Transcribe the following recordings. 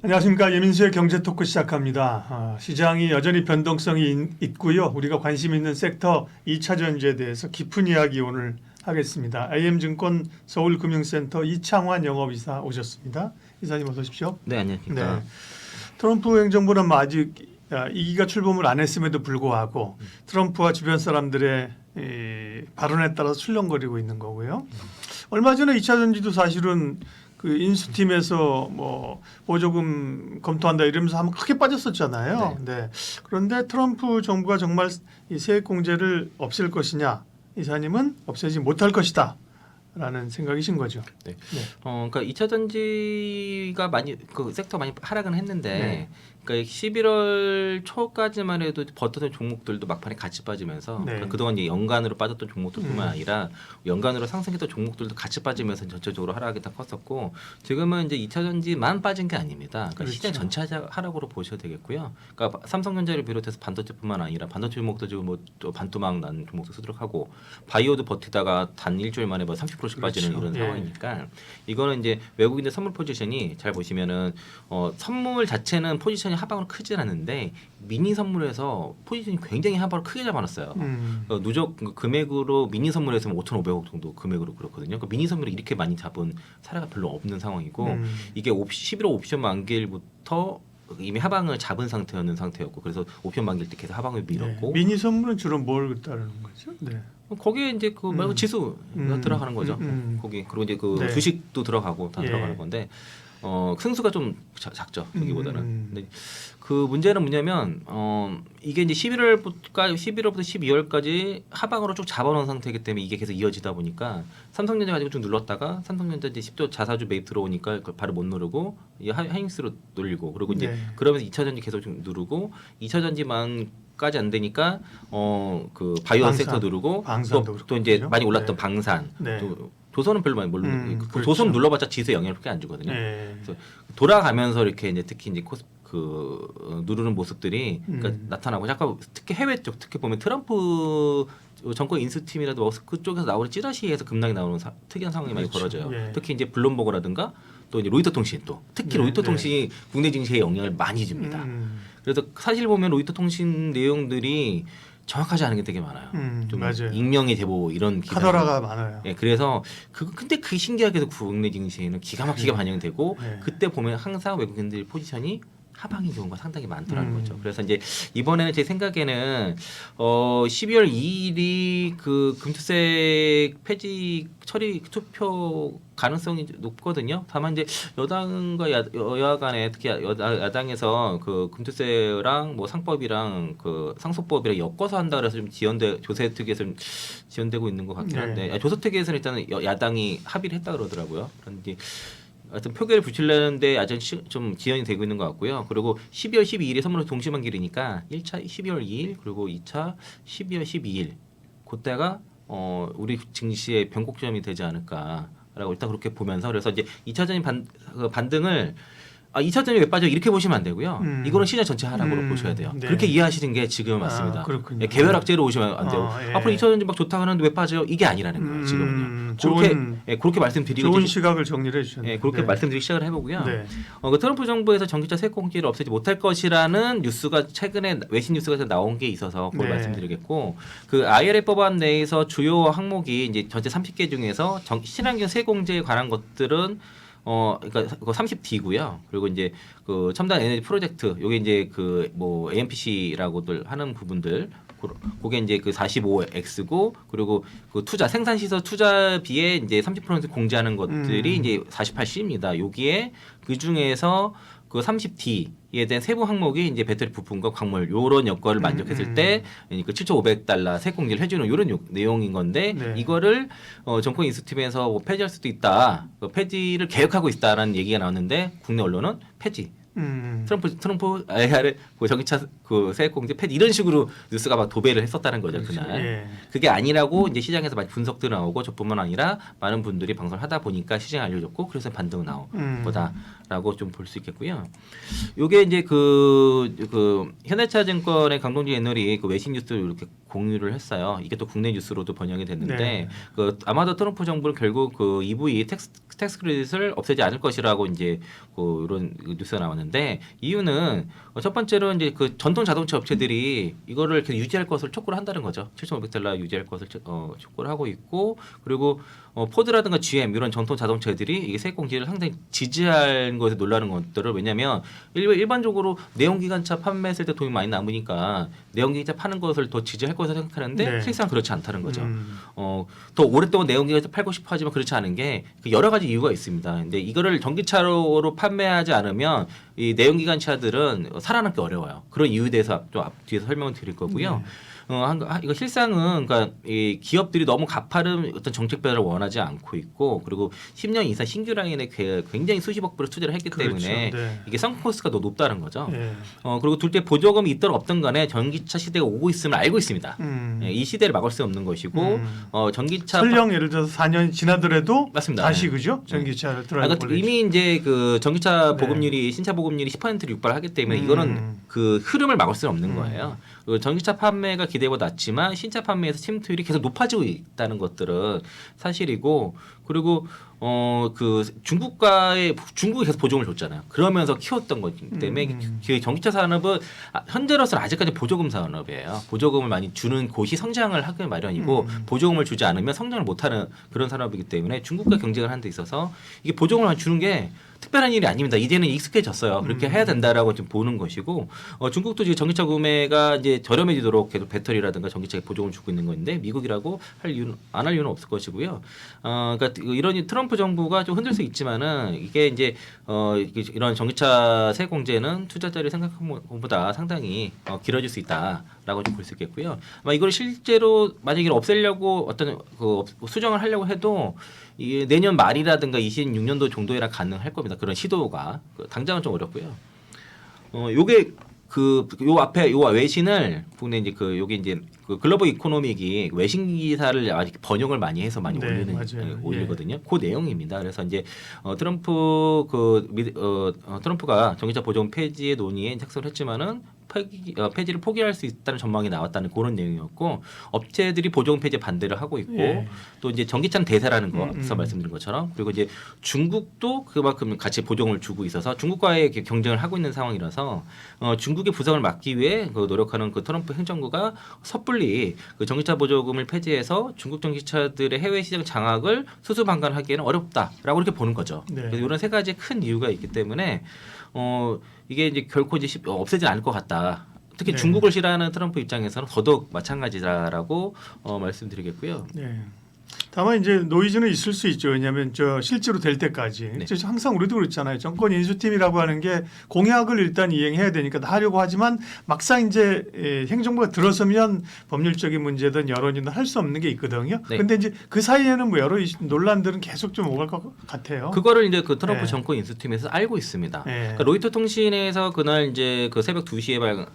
안녕하십니까. 예민수의 경제토크 시작합니다. 시장이 여전히 변동성이 있고요. 우리가 관심 있는 섹터 2차 전지에 대해서 깊은 이야기 오늘 하겠습니다. IM증권 서울금융센터 이창환 영업이사 오셨습니다. 이사님 어서 오십시오. 네, 안녕하십니까. 네. 트럼프 행정부는 뭐 아직 이기가 출범을 안 했음에도 불구하고 트럼프와 주변 사람들의 발언에 따라서 출렁거리고 있는 거고요. 얼마 전에 2차 전지도 사실은 그 인수팀에서 뭐 보조금 검토한다 이러면서 한번 크게 빠졌었잖아요. 네. 그런데 트럼프 정부가 정말 이 세액 공제를 없앨 것이냐, 이사님은 없애지 못할 것이다라는 생각이신 거죠. 네. 네. 그러니까 2차 전지가 많이 그 섹터 많이 하락은 했는데, 네. 그러니까 11월 초까지만 해도 버텼던 종목들도 막판에 같이 빠지면서 네. 그러니까 그동안 이제 연간으로 빠졌던 종목들뿐만 아니라 연간으로 상승했던 종목들도 같이 빠지면서 전체적으로 하락이 다 컸었고, 지금은 이제 2차 전지만 빠진 게 아닙니다. 그러니까 그렇죠. 시장 전체 하락으로 보셔야 되겠고요. 그러니까 삼성전자를 비롯해서 반도체뿐만 아니라 반도체 종목도 지금 뭐 또 반토막 난 종목도 수두룩하고, 바이오도 버티다가 단 일주일 만에 뭐 30%씩 빠지는 그렇죠. 이런 예. 상황이니까, 이거는 이제 외국인들 선물 포지션이 잘 보시면은 선물 자체는 포지션이 하방으로 크진 않은데 미니 선물에서 포지션이 굉장히 하방으로 크게 잡아놨어요. 누적 금액으로 미니 선물에서는 5,500억 정도 금액으로 그렇거든요. 그러니까 미니 선물을 이렇게 많이 잡은 사례가 별로 없는 상황이고, 이게 11월 옵션 만기일부터 이미 하방을 잡은 상태였고, 그래서 옵션 만기일 때 계속 하방을 밀었고. 네. 미니 선물은 주로 뭘 따르는 거죠? 네. 거기에 이제 그 말고 지수가 들어가는 거죠. 거기 그리고 이제 그 네. 주식도 들어가고 다 예. 들어가는 건데, 승수가 좀 작죠, 여기보다는. 근데 그 문제는 뭐냐면 이게 이제 11월부터 12월까지 하방으로 쭉 잡아놓은 상태이기 때문에 이게 계속 이어지다 보니까, 삼성전자 가지고 좀 눌렀다가 삼성전자 이제 10조 자사주 매입 들어오니까 그걸 바로 못 누르고 하이닉스로 돌리고, 그리고 이제 네. 그러면서 2차 전지 계속 좀 누르고, 2차 전지만 까지 안 되니까 그 바이오 방산. 섹터 누르고, 방산도 또 이제 그렇죠. 많이 올랐던 네. 방산, 네. 또 조선은 별로 많이 모르는, 그렇죠. 조선 눌러봤자 지수에 영향을 크게 안 주거든요. 네. 그래서 돌아가면서 이렇게 이제 특히 이제 누르는 모습들이 그러니까 나타나고, 잠깐 특히 해외 쪽, 특히 보면 트럼프 정권 인수팀이라도 그쪽에서 나오는 찌라시에서 급락이 나오는 특이한 상황이 많이 그렇죠. 벌어져요. 예. 특히 이제 블룸버그라든가 또 이제 로이터 통신, 또 특히 네, 로이터 네. 통신이 국내 증시에 영향을 많이 줍니다. 그래서 사실 보면 로이터 통신 내용들이 정확하지 않은 게 되게 많아요. 좀 맞아요. 익명의 제보 이런 기사. 카더라가 많아요. 예, 그래서 근데 그 신기하게도 국내 증시에는 기가 막히게 반영되고, 네. 그때 보면 항상 외국인들 포지션이 하방인 경우가 상당히 많더라는 거죠. 그래서 이제 이번에는 제 생각에는 12월 2일이 그 금투세 폐지 처리 투표 가능성이 높거든요. 다만 이제 여당과 여야 간에, 특히 야당에서 그 금투세랑 뭐 상법이랑 그 상속법이랑 엮어서 한다 그래서 좀 조세 특위에서 좀 지연되고 있는 것 같긴 한데, 네. 조세 특위에서는 일단은 야당이 합의를 했다 그러더라고요. 그런데 하여튼 표결을 붙이려는데 아직 좀 지연이 되고 있는 것 같고요. 그리고 12월 12일이 선물로 동시만기이니까 1차 12월 2일, 그리고 2차 12월 12일, 그때가 우리 증시의 변곡점이 되지 않을까라고 일단 그렇게 보면서, 그래서 이제 2차전이 반등을 2차전이 왜 빠져 이렇게 보시면 안 되고요. 이거는 시장 전체 하락으로 보셔야 돼요. 네. 그렇게 이해하시는 게 지금은 맞습니다. 그렇군요. 예, 개별학제로 오시면 안 돼요. 예. 앞으로 2차전지 막 좋다 하는데 왜 빠져요? 이게 아니라는 거예요. 지금은요. 그렇게 말씀드리고 좋은 시각을 정리를 해주셨네요. 예, 그렇게 네. 말씀드리기 시작을 해보고요. 네. 그 트럼프 정부에서 전기차 세액 공제를 없애지 못할 것이라는 뉴스가 최근에 외신 뉴스가 나온 게 있어서 그걸 네. 말씀드리겠고, 그 IRA 법안 내에서 주요 항목이 이제 전체 30개 중에서 친환경 세액 공제에 관한 것들은 그러니까 30D고요. 그리고 이제 그 첨단 에너지 프로젝트, 요게 이제 그 뭐 AMPC라고들 하는 부분들, 그게 이제 그 45X고, 그리고 그 생산 시설 투자비에 이제 30% 공제하는 것들이 이제 48C입니다. 여기에 그 중에서 그 30D에 대한 세부 항목이 이제 배터리 부품과 광물 요런 여건을 만족했을 때 그 $7,500 세액 공제를 해주는 요런 내용인 건데, 네. 이거를 정권 인수팀에서 뭐 폐지할 수도 있다, 폐지를 계획하고 있다라는 얘기가 나왔는데, 국내 언론은 폐지. 트럼프 IRA 그 전기차 그 세액 공제 폐지 이런 식으로 뉴스가 막 도배를 했었다는 거죠. 그렇죠. 그날. 예. 그게 아니라고 이제 시장에서 많이 분석도 나오고, 저뿐만 아니라 많은 분들이 방송을 하다 보니까 시장에 알려졌고, 그래서 반등 나온 거다. 라고 좀 볼 수 있겠고요. 요게 이제 그 현대차증권의 강동진 애널이 그 외신 뉴스를 이렇게 공유를 했어요. 이게 또 국내 뉴스로도 번영이 됐는데 네. 그 아마도 트럼프 정부는 결국 그 EV 텍스 크레딧을 없애지 않을 것이라고 이제 그 이런 뉴스가 나왔는데 이유는 첫 번째로 이제 그 전통 자동차 업체들이 이거를 계속 유지할 것을 촉구를 한다는 거죠. $7,500 유지할 것을 촉구를 하고 있고 그리고 포드라든가 GM 이런 전통 자동차들이 이게 세액 공제를 상당히 지지하는 것에 놀라는 것들을 왜냐하면 일반적으로 내연기관차 판매했을 때 돈이 많이 남으니까 내연기관차 파는 것을 더 지지할 것을 생각하는데 네. 실상 그렇지 않다는 거죠. 더 오랫동안 내연기관차 팔고 싶어 하지만 그렇지 않은 게 여러 가지 이유가 있습니다. 근데 이거를 전기차로 판매하지 않으면 이 내연기관차들은 살아남기 어려워요. 그런 이유에 대해서 좀 뒤에서 설명을 드릴 거고요. 이거 실상은 그러니까 이 기업들이 너무 가파른 어떤 정책 변화를 원하지 않고 있고 그리고 10년 이상 신규 라인에 굉장히 수십억 불을 투자를 했기 그렇죠. 때문에 네. 이게 선코스트가 더 높다는 거죠. 예. 그리고 둘째 보조금이 있든 없든 간에 전기차 시대가 오고 있음을 알고 있습니다. 이 시대를 막을 수 없는 것이고 전기차 설령 예를 들어서 4년이 지나더라도 맞습니다. 다시 네. 그죠? 전기차를 그러니까 드라이브 이미 이제 그 전기차 네. 보급률이 신차 보급률이 10%를 육박하기 때문에 이거는 그 흐름을 막을 수는 없는 거예요. 그 전기차 판매가 기대보다 낮지만 신차 판매에서 침투율이 계속 높아지고 있다는 것들은 사실이고 그리고 그 중국이 계속 보조금을 줬잖아요. 그러면서 키웠던 거기 때문에 전기차 산업은 현재로서는 아직까지 보조금 산업이에요. 보조금을 많이 주는 곳이 성장을 하기 마련이고 보조금을 주지 않으면 성장을 못하는 그런 산업이기 때문에 중국과 경쟁을 하는 데 있어서 이게 보조금을 주는 게 특별한 일이 아닙니다. 이제는 익숙해졌어요. 그렇게 해야 된다라고 지금 보는 것이고 중국도 지금 전기차 구매가 이제 저렴해지도록 계속 배터리라든가 전기차에 보조금을 주고 있는 건데 미국이라고 안 할 이유는 없을 것이고요. 그러니까 이런 트럼프 정부가 좀 흔들 수 있지만은 이게 이제 이런 전기차 세액 공제는 투자자를 생각한 것보다 상당히 길어질 수 있다라고 좀 볼 수 있겠고요. 아마 이걸 실제로 만약에 없애려고 어떤 그 수정을 하려고 해도 이게 내년 말이라든가 26년도 정도에나 가능할 겁니다. 그런 시도가 당장은 좀 어렵고요. 요게 요 앞에 요 외신을 국내 이제 요게 이제 그 글로벌 이코노믹이 외신 기사를 아직 번역을 많이 해서 많이 네, 맞아요. 올리거든요. 그 내용입니다. 그래서 이제 트럼프가 전기차 보조금 폐지의 논의에 착수를 했지만은 폐지를 포기할 수 있다는 전망이 나왔다는 그런 내용이었고 업체들이 보조금 폐지에 반대를 하고 있고 예. 또 이제 전기차는 대세라는 거 앞서 말씀드린 것처럼 그리고 이제 중국도 그만큼 같이 보조금을 주고 있어서 중국과의 경쟁을 하고 있는 상황이라서 중국의 부상을 막기 위해 노력하는 그 트럼프 행정부가 섣불리 그 전기차 보조금을 폐지해서 중국 전기차들의 해외 시장 장악을 수수방관하기에는 어렵다라고 이렇게 보는 거죠. 네. 그래서 이런 세 가지 큰 이유가 있기 때문에 이게 이제 결코 이제 없애지 않을 것 같다. 특히 네. 중국을 싫어하는 트럼프 입장에서는 더더욱 마찬가지다라고 말씀드리겠고요. 네. 다만 이제 노이즈는 있을 수 있죠. 왜냐하면 실제로 될 때까지 네. 항상 우리도 그렇잖아요. 정권 인수팀이라고 하는 게 공약을 일단 이행해야 되니까 다 하려고 하지만 막상 이제 행정부가 들어서면 법률적인 문제든 여론이든 할 수 없는 게 있거든요. 네. 근데 이제 그 사이에는 뭐 여러 논란들은 계속 좀 오갈 것 같아요. 그거를 이제 그 트럼프 네. 정권 인수팀에서 알고 있습니다. 네. 그러니까 로이터 통신에서 그날 이제 그 새벽 2시에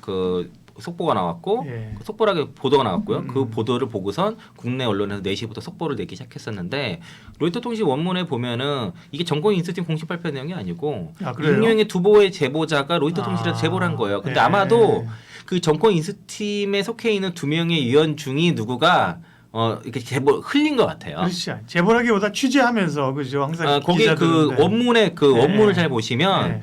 속보가 나왔고 예. 속보라게 보도가 나왔고요. 그 보도를 보고선 국내 언론에서 4시부터 속보를 내기 시작했었는데 로이터 통신 원문에 보면은 이게 정권 인수팀 공식 발표 내용이 아니고 그래요? 익명의 두보의 제보자가 로이터 통신에서 제보를 한 거예요. 근데 예. 아마도 그 정권 인수팀에 속해 있는 2명의 위원 중이 누구가 이렇게 제보 흘린 것 같아요. 그렇죠. 제보라기보다 취재하면서 그죠. 항상 거기 기자들은, 그 원문의 그 네. 원문을 잘 보시면 네.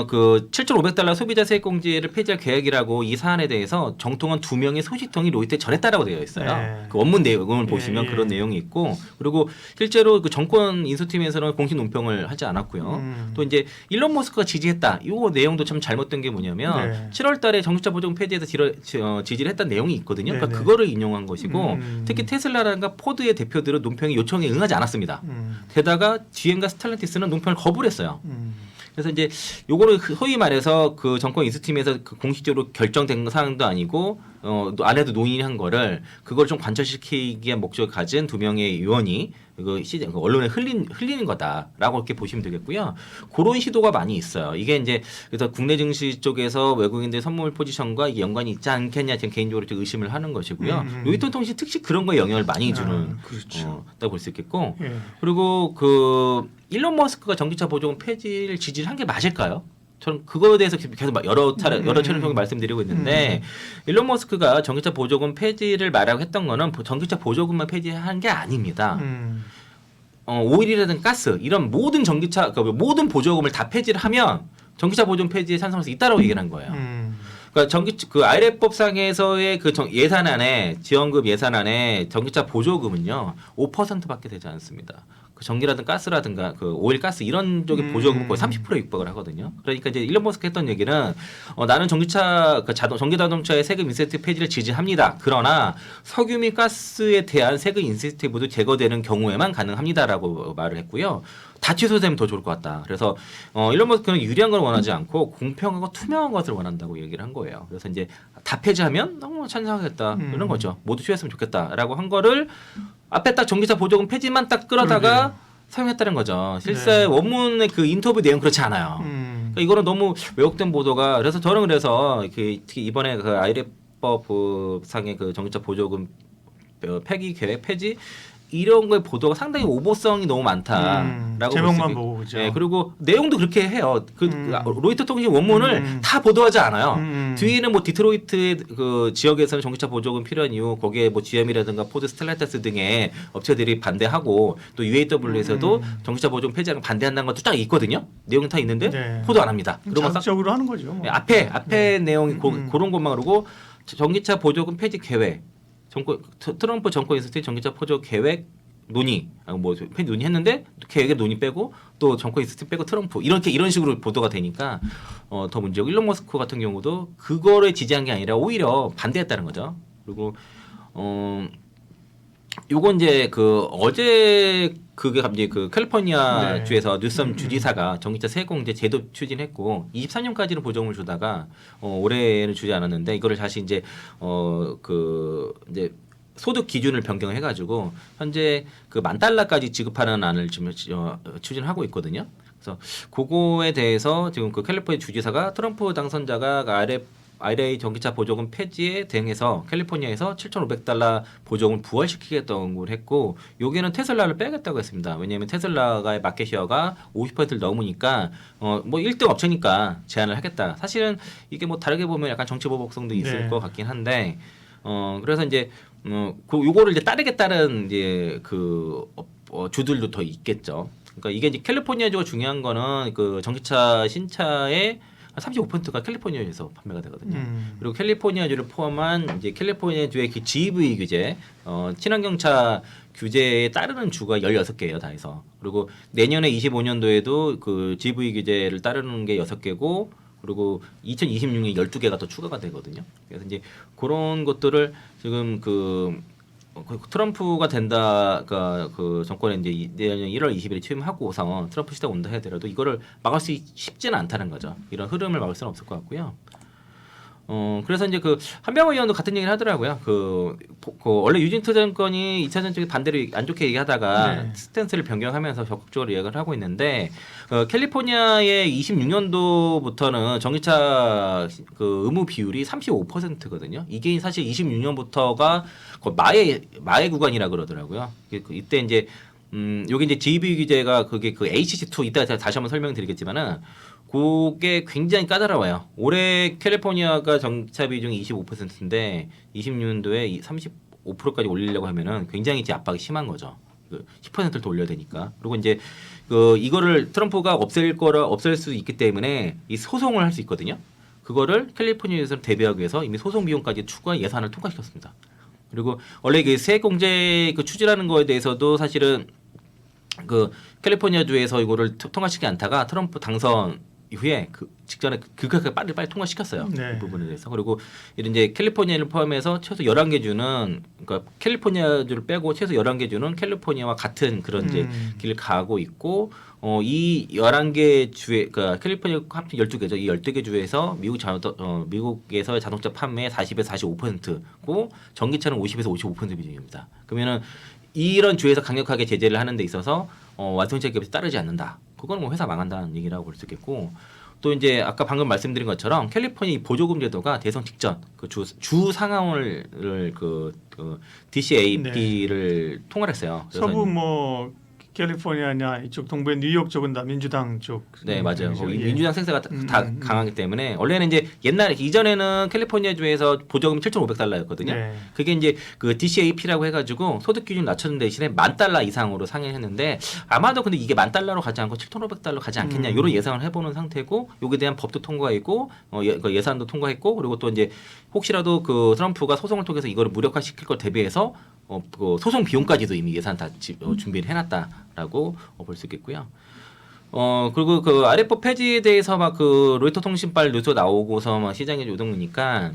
그 $7,500 소비자 세액 공제를 폐지할 계획이라고 이 사안에 대해서 정통한 2명의 소식통이 로이터에 전했다라고 되어 있어요. 네. 그 원문 내용을 보시면 예. 그런 내용이 있고 그리고 실제로 그 정권 인수팀에서는 공식 논평을 하지 않았고요. 또 이제 일론 머스크가 지지했다. 이 내용도 참 잘못된 게 뭐냐면 네. 7월달에 전기차 보조금 폐지에서 지지를 했다는 내용이 있거든요. 네, 그러니까 네. 그거를 인용한 것이고 특히 테슬라라든가 포드의 대표들은 논평의 요청에 응하지 않았습니다. 게다가 GM과 스텔란티스는 논평을 거부를 했어요. 그래서 이제 요거를 소위 말해서 그 정권 인수팀에서 그 공식적으로 결정된 사항도 아니고 안에도 논의한 거를 그걸 좀 관철시키기 위한 목적을 가진 두 명의 의원이 이거 언론에 흘리는 거다라고 이렇게 보시면 되겠고요. 그런 시도가 많이 있어요. 이게 이제 그래서 국내 증시 쪽에서 외국인들 선물 포지션과 이게 연관이 있지 않겠냐 지금 개인적으로 좀 의심을 하는 것이고요. 로이터 통신 특히 그런 거에 영향을 많이 주는 그렇죠. 다 볼 수 있겠고 예. 그리고 그 일론 머스크가 전기차 보조금 폐지를 지지를 한 게 맞을까요? 저는 그거에 대해서 계속 여러 차례 통해 말씀드리고 있는데 일론 머스크가 전기차 보조금 폐지를 말하고 했던 거는 전기차 보조금만 폐지한 게 아닙니다. 오일이라든 가스 이런 모든 전기차 모든 보조금을 다 폐지를 하면 전기차 보조금 폐지에 찬성할 수 있다라고 얘기를 한 거예요. 그러니까 그 IRA법상에서의 그 예산안에 지원금 예산안에 전기차 보조금은요 5%밖에 되지 않습니다. 그 전기라든 가스라든가 그 오일 가스 이런 쪽의 보조금은 거의 30%에 육박을 하거든요. 그러니까 이제 일론 머스크 했던 얘기는 나는 전기차 전기 자동차의 세금 인센티브 폐지를 지지합니다. 그러나 석유 및 가스에 대한 세금 인센티브도 제거되는 경우에만 가능합니다라고 말을 했고요. 다 취소되면 더 좋을 것 같다. 그래서 일론 머스크는 유리한 걸 원하지 않고 공평하고 투명한 것을 원한다고 얘기를 한 거예요. 그래서 이제 다 폐지하면 너무 찬성하겠다 이런 거죠. 모두 취했으면 좋겠다라고 한 거를 앞에 딱 전기차 보조금 폐지만 딱 끌어다가 사용했다는 거죠. 실제 원문의 그 인터뷰 내용 그렇지 않아요. 그러니까 이거는 너무 왜곡된 보도가 그래서 저는 그래서 특히 이번에 그 아이레법 상의 그 전기차 보조금 폐기 계획 폐지 이런 거의 보도가 상당히 오보성이 너무 많다라고 제목만 보고 그죠. 네, 그리고 내용도 그렇게 해요. 로이터 통신 원문을 다 보도하지 않아요. 뒤에는 뭐 디트로이트 그 지역에서는 전기차 보조금 필요한 이유 거기에 뭐 GM이라든가 포드 스텔란티스 등의 업체들이 반대하고 또 UAW에서도 전기차 보조금 폐지하는 거 반대한다는 것도 딱 있거든요. 내용이 다 있는데 보도 안 합니다. 그러면 자극적으로 하는 거죠. 뭐. 네, 앞에 내용이 그런 것만 그러고 전기차 보조금 폐지 계획 트럼프 정권 있을 때 전기차 보조 계획 논의 뭐 논의했는데 계획에 논의 빼고 또 정권 있을 때 빼고 트럼프 이런 식으로 보도가 되니까 더 문제고 일론 머스크 같은 경우도 그거를 지지한 게 아니라 오히려 반대했다는 거죠. 그리고 요거 이제 그 어제 그게 갑자기 그 캘리포니아 주에서 뉴섬 주지사가 전기차 세공제 제도 추진했고 23년까지는 보조금을 주다가 올해는 주지 않았는데 이거를 다시 이제 그 이제 소득 기준을 변경해가지고 현재 그 $10,000까지 지급하는 안을 지금 추진하고 있거든요. 그래서 그거에 대해서 지금 그 캘리포니아 주지사가 트럼프 당선자가 IRA 전기차 보조금 폐지에 대응해서 캘리포니아에서 $7,500 보조금을 부활시키겠다는 걸 했고 여기는 테슬라를 빼겠다고 했습니다. 왜냐하면 테슬라의 마켓 쉐어가 50%를 넘으니까 뭐 1등 업체니까 제한을 하겠다. 사실은 이게 뭐 다르게 보면 약간 정치 보복성도 있을 것 같긴 한데 그래서 이제 요거를 이제 따르겠다는 이제 그 주들도 더 있겠죠. 그러니까 이게 이제 캘리포니아주가 중요한 거는 그 전기차 신차의 35%가 캘리포니아주에서 판매가 되거든요. 그리고 캘리포니아주를 포함한 이제 캘리포니아주의 그 GEV 규제, 친환경차 규제에 따르는 주가 16개예요, 다 해서. 그리고 내년에 25년도에도 그 GEV 규제를 따르는 게 6개고 그리고 2026년에 12개가 더 추가가 되거든요. 그래서 이제 그런 것들을 지금 그 트럼프가 된다, 그 정권에 이제 내년 1월 20일에 취임하고서 트럼프 시대가 온다 하더라도 이거를 막을 수 쉽지는 않다는 거죠. 이런 흐름을 막을 수는 없을 것 같고요. 그래서 이제 그 한병호 의원도 같은 얘기를 하더라고요. 그 원래 유진투 정권이 2차전 쪽에 반대로 안 좋게 얘기하다가 스탠스를 변경하면서 적극적으로 이야기를 하고 있는데 캘리포니아의 26년도부터는 전기차 그 의무 비율이 35%거든요. 이게 사실 26년부터가 마의 구간이라 그러더라고요. 이때 이제 요게 이제 GEV 규제가 그게 그 HC2 이따 다시 한번 설명드리겠지만은 그게 굉장히 까다로워요. 올해 캘리포니아가 전기차 비중이 25%인데 26년도에 35%까지 올리려고 하면은 굉장히 이제 압박이 심한 거죠. 10%를 더 올려야 되니까. 그리고 이제 이거를 트럼프가 없앨 수 있기 때문에 이 소송을 할 수 있거든요. 그거를 캘리포니아에서 대비하기 위해서 이미 소송 비용까지 추가 예산을 통과시켰습니다. 그리고 원래 그 세액공제 그 추진하는 거에 대해서도 사실은 그 캘리포니아주에서 이거를 통과시키지 않다가 트럼프 당선 이후에 그 직전에 그렇게 빨리 통과시켰어요. 네. 이 부분에 대해서. 그리고 이런 이제 캘리포니아를 포함해서 최소 11개 주는 그러니까 캘리포니아주를 빼고 최소 11개 주는 캘리포니아와 같은 그런 이제 길을 가고 있고 이 11개 주에 그러니까 캘리포니아 합친 12개죠. 이 12개 주에서 미국에서의 자동차 판매 40에서 45%고 전기차는 50에서 55% 비중입니다. 그러면은 이런 주에서 강력하게 제재를 하는 데 있어서 완성차 기업이 따르지 않는다. 그건 뭐 회사 망한다는 얘기라고 볼 수 있겠고 또 이제 아까 방금 말씀드린 것처럼 캘리포니아 보조금 제도가 대선 직전 그 주 상하원을 그 DCAP를 통과를 했어요. 그래서 서부 뭐 캘리포니아냐 이쪽 동부 뉴욕 쪽은 다 민주당 쪽. 네 맞아요. 예. 민주당 생사가 다 강하기 때문에 원래는 이제 이전에는 캘리포니아 주에서 보조금 7,500달러였거든요. 네. 그게 이제 그 DCAP라고 해가지고 소득 기준 낮추는 대신에 $10,000 이상으로 상향했는데 아마도 근데 이게 $10,000로 가지 않고 7,500달러 가지 않겠냐 이런 예상을 해보는 상태고 여기에 대한 법도 통과했고 예산도 통과했고 그리고 또 이제 혹시라도 그 트럼프가 소송을 통해서 이거를 무력화시킬 걸 대비해서 그 소송 비용까지도 이미 예산 다 준비를 해놨다라고 볼 수 있겠고요. 그리고 그 아래법 폐지에 대해서 막 그 로이터 통신발 뉴스 나오고서 막 시장에 요동이니까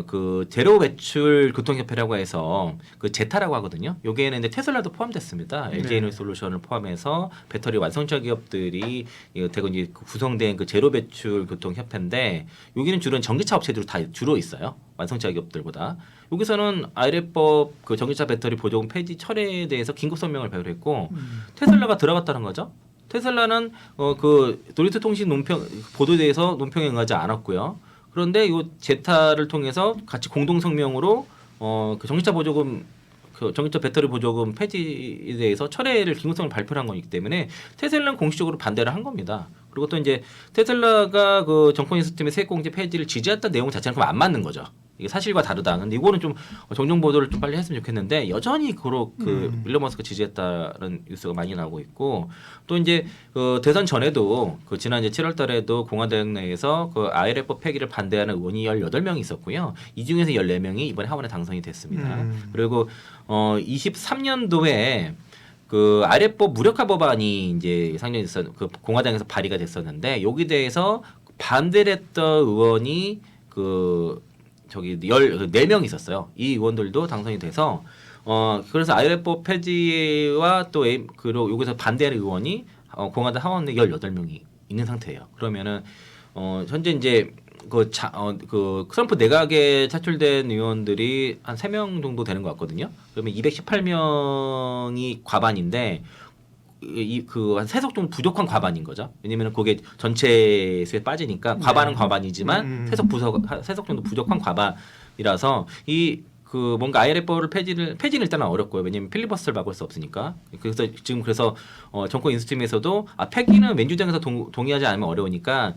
그 제로 배출 교통협회라고 해서 그 제타라고 하거든요. 여기에는 이제 테슬라도 포함됐습니다. LG 에너지 솔루션을 포함해서 배터리 완성차 기업들이 대거 이제 구성된 그 제로 배출 교통협회인데 여기는 주로 전기차 업체들이 다 주로 있어요. 완성차 기업들보다. 여기서는 아이레법 그 전기차 배터리 보조금 폐지 철회에 대해서 긴급 성명을 발표했고 테슬라가 들어갔다는 거죠. 테슬라는 그 도리터 통신 보도대에서 논평에 응하지 않았고요. 그런데 이 제타를 통해서 같이 공동 성명으로 그 전기차 보조금 그 전기차 배터리 보조금 폐지에 대해서 철회를 긴급성을 발표한 거기 때문에 테슬라는 공식적으로 반대를 한 겁니다. 그리고 또 이제 테슬라가 그 정권 시스템의 세액공제 폐지를 지지했던 내용 자체는 그럼 안 맞는 거죠. 이게 사실과 다르다. 근데 이거는 좀 정정 보도를 좀 빨리 했으면 좋겠는데 여전히 그 일론 머스크 지지했다는 뉴스가 많이 나오고 있고 또 이제 그 대선 전에도 그 지난 이제 7월달에도 공화당 내에서 그 IRA법 폐기를 반대하는 의원이 18명이 있었고요. 이 중에서 14명이 이번에 하원에 당선이 됐습니다. 그리고 23년도에 그 아래법 무력화 법안이 이제 상정됐어 그 공화당에서 발의가 됐었는데 여기 대해서 반대를 했던 의원이 그 저기 14명 있었어요. 이 의원들도 당선이 돼서 그래서 아이레법 폐지와 또 그리고 여기서 반대하는 의원이 공화당 하원에 18명이 있는 상태예요. 그러면은 현재 이제 그 트럼프 내각에 차출된 의원들이 한 3명 정도 되는 것 같거든요. 그러면 218명이 과반인데 한 3석 정도 부족한 과반인 거죠. 왜냐면 그게 전체 수에 빠지니까 과반은 과반이지만 3석 정도 부족한 과반이라서 그 뭔가 IRA법을 폐지는 일단은 어렵고요. 왜냐면 필리버스터를 막을 수 없으니까. 그래서 정권 인수팀에서도 폐기는 민주당에서 동의하지 않으면 어려우니까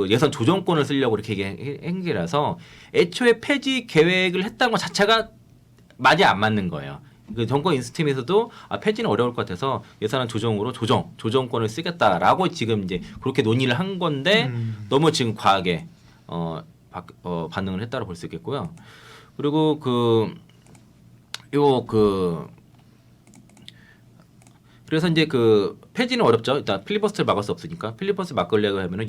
예산 조정권을 쓰려고 이렇게 행기라서 애초에 폐지 계획을 했다는 것 자체가 많이 안 맞는 거예요. 그 정권 인수팀에서도 폐지는 어려울 것 같아서 예산안 조정권을 쓰겠다라고 지금 이제 그렇게 논의를 한 건데 너무 지금 과하게 반응을 했다고 볼 수 있겠고요. 그리고 그래서 이제 그 폐지는 어렵죠. 일단 필리버스터를 막을 수 없으니까 필리버스터 막으려고 하면은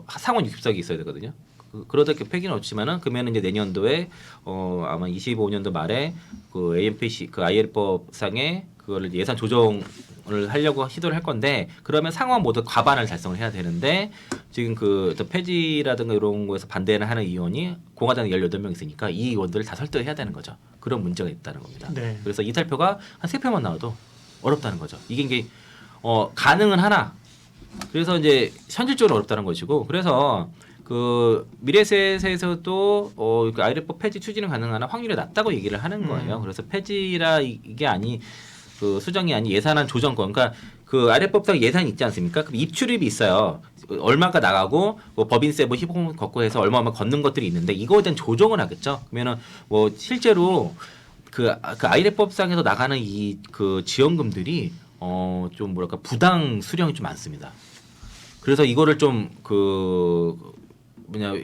상원 60석이 있어야 되거든요. 그러다 폐기는 없지만은 그러면 이제 내년도에 아마 25년도 말에 그 AMPC 그 IL법상에 그거를 예산 조정을 하려고 시도를 할 건데 그러면 상원 모두 과반을 달성을 해야 되는데 지금 그 폐지라든가 이런 거에서 반대를 하는 의원이 공화당에 18명 있으니까 이 의원들을 다 설득해야 되는 거죠. 그런 문제가 있다는 겁니다. 네. 그래서 이탈표가 한 3표만 나와도 어렵다는 거죠. 이게 가능은 하나. 그래서 이제 현실적으로 어렵다는 것이고 그래서 그 미래세에서도 그 아이레법 폐지 추진은 가능하나 확률이 낮다고 얘기를 하는 거예요. 그래서 폐지라 이게 그 수정이 아닌 예산안 조정권. 그러니까 그 아이레법상 예산이 있지 않습니까? 그럼 입출입이 있어요. 얼마가 나가고 뭐 법인세 뭐 희곡 걷고 해서 얼마만 걷는 것들이 있는데 이거에 대한 조정을 하겠죠. 그러면은 뭐 실제로 그 아이레법상에서 나가는 그 지원금들이 좀 뭐랄까 부당 수령이 좀 많습니다. 그래서 이거를 좀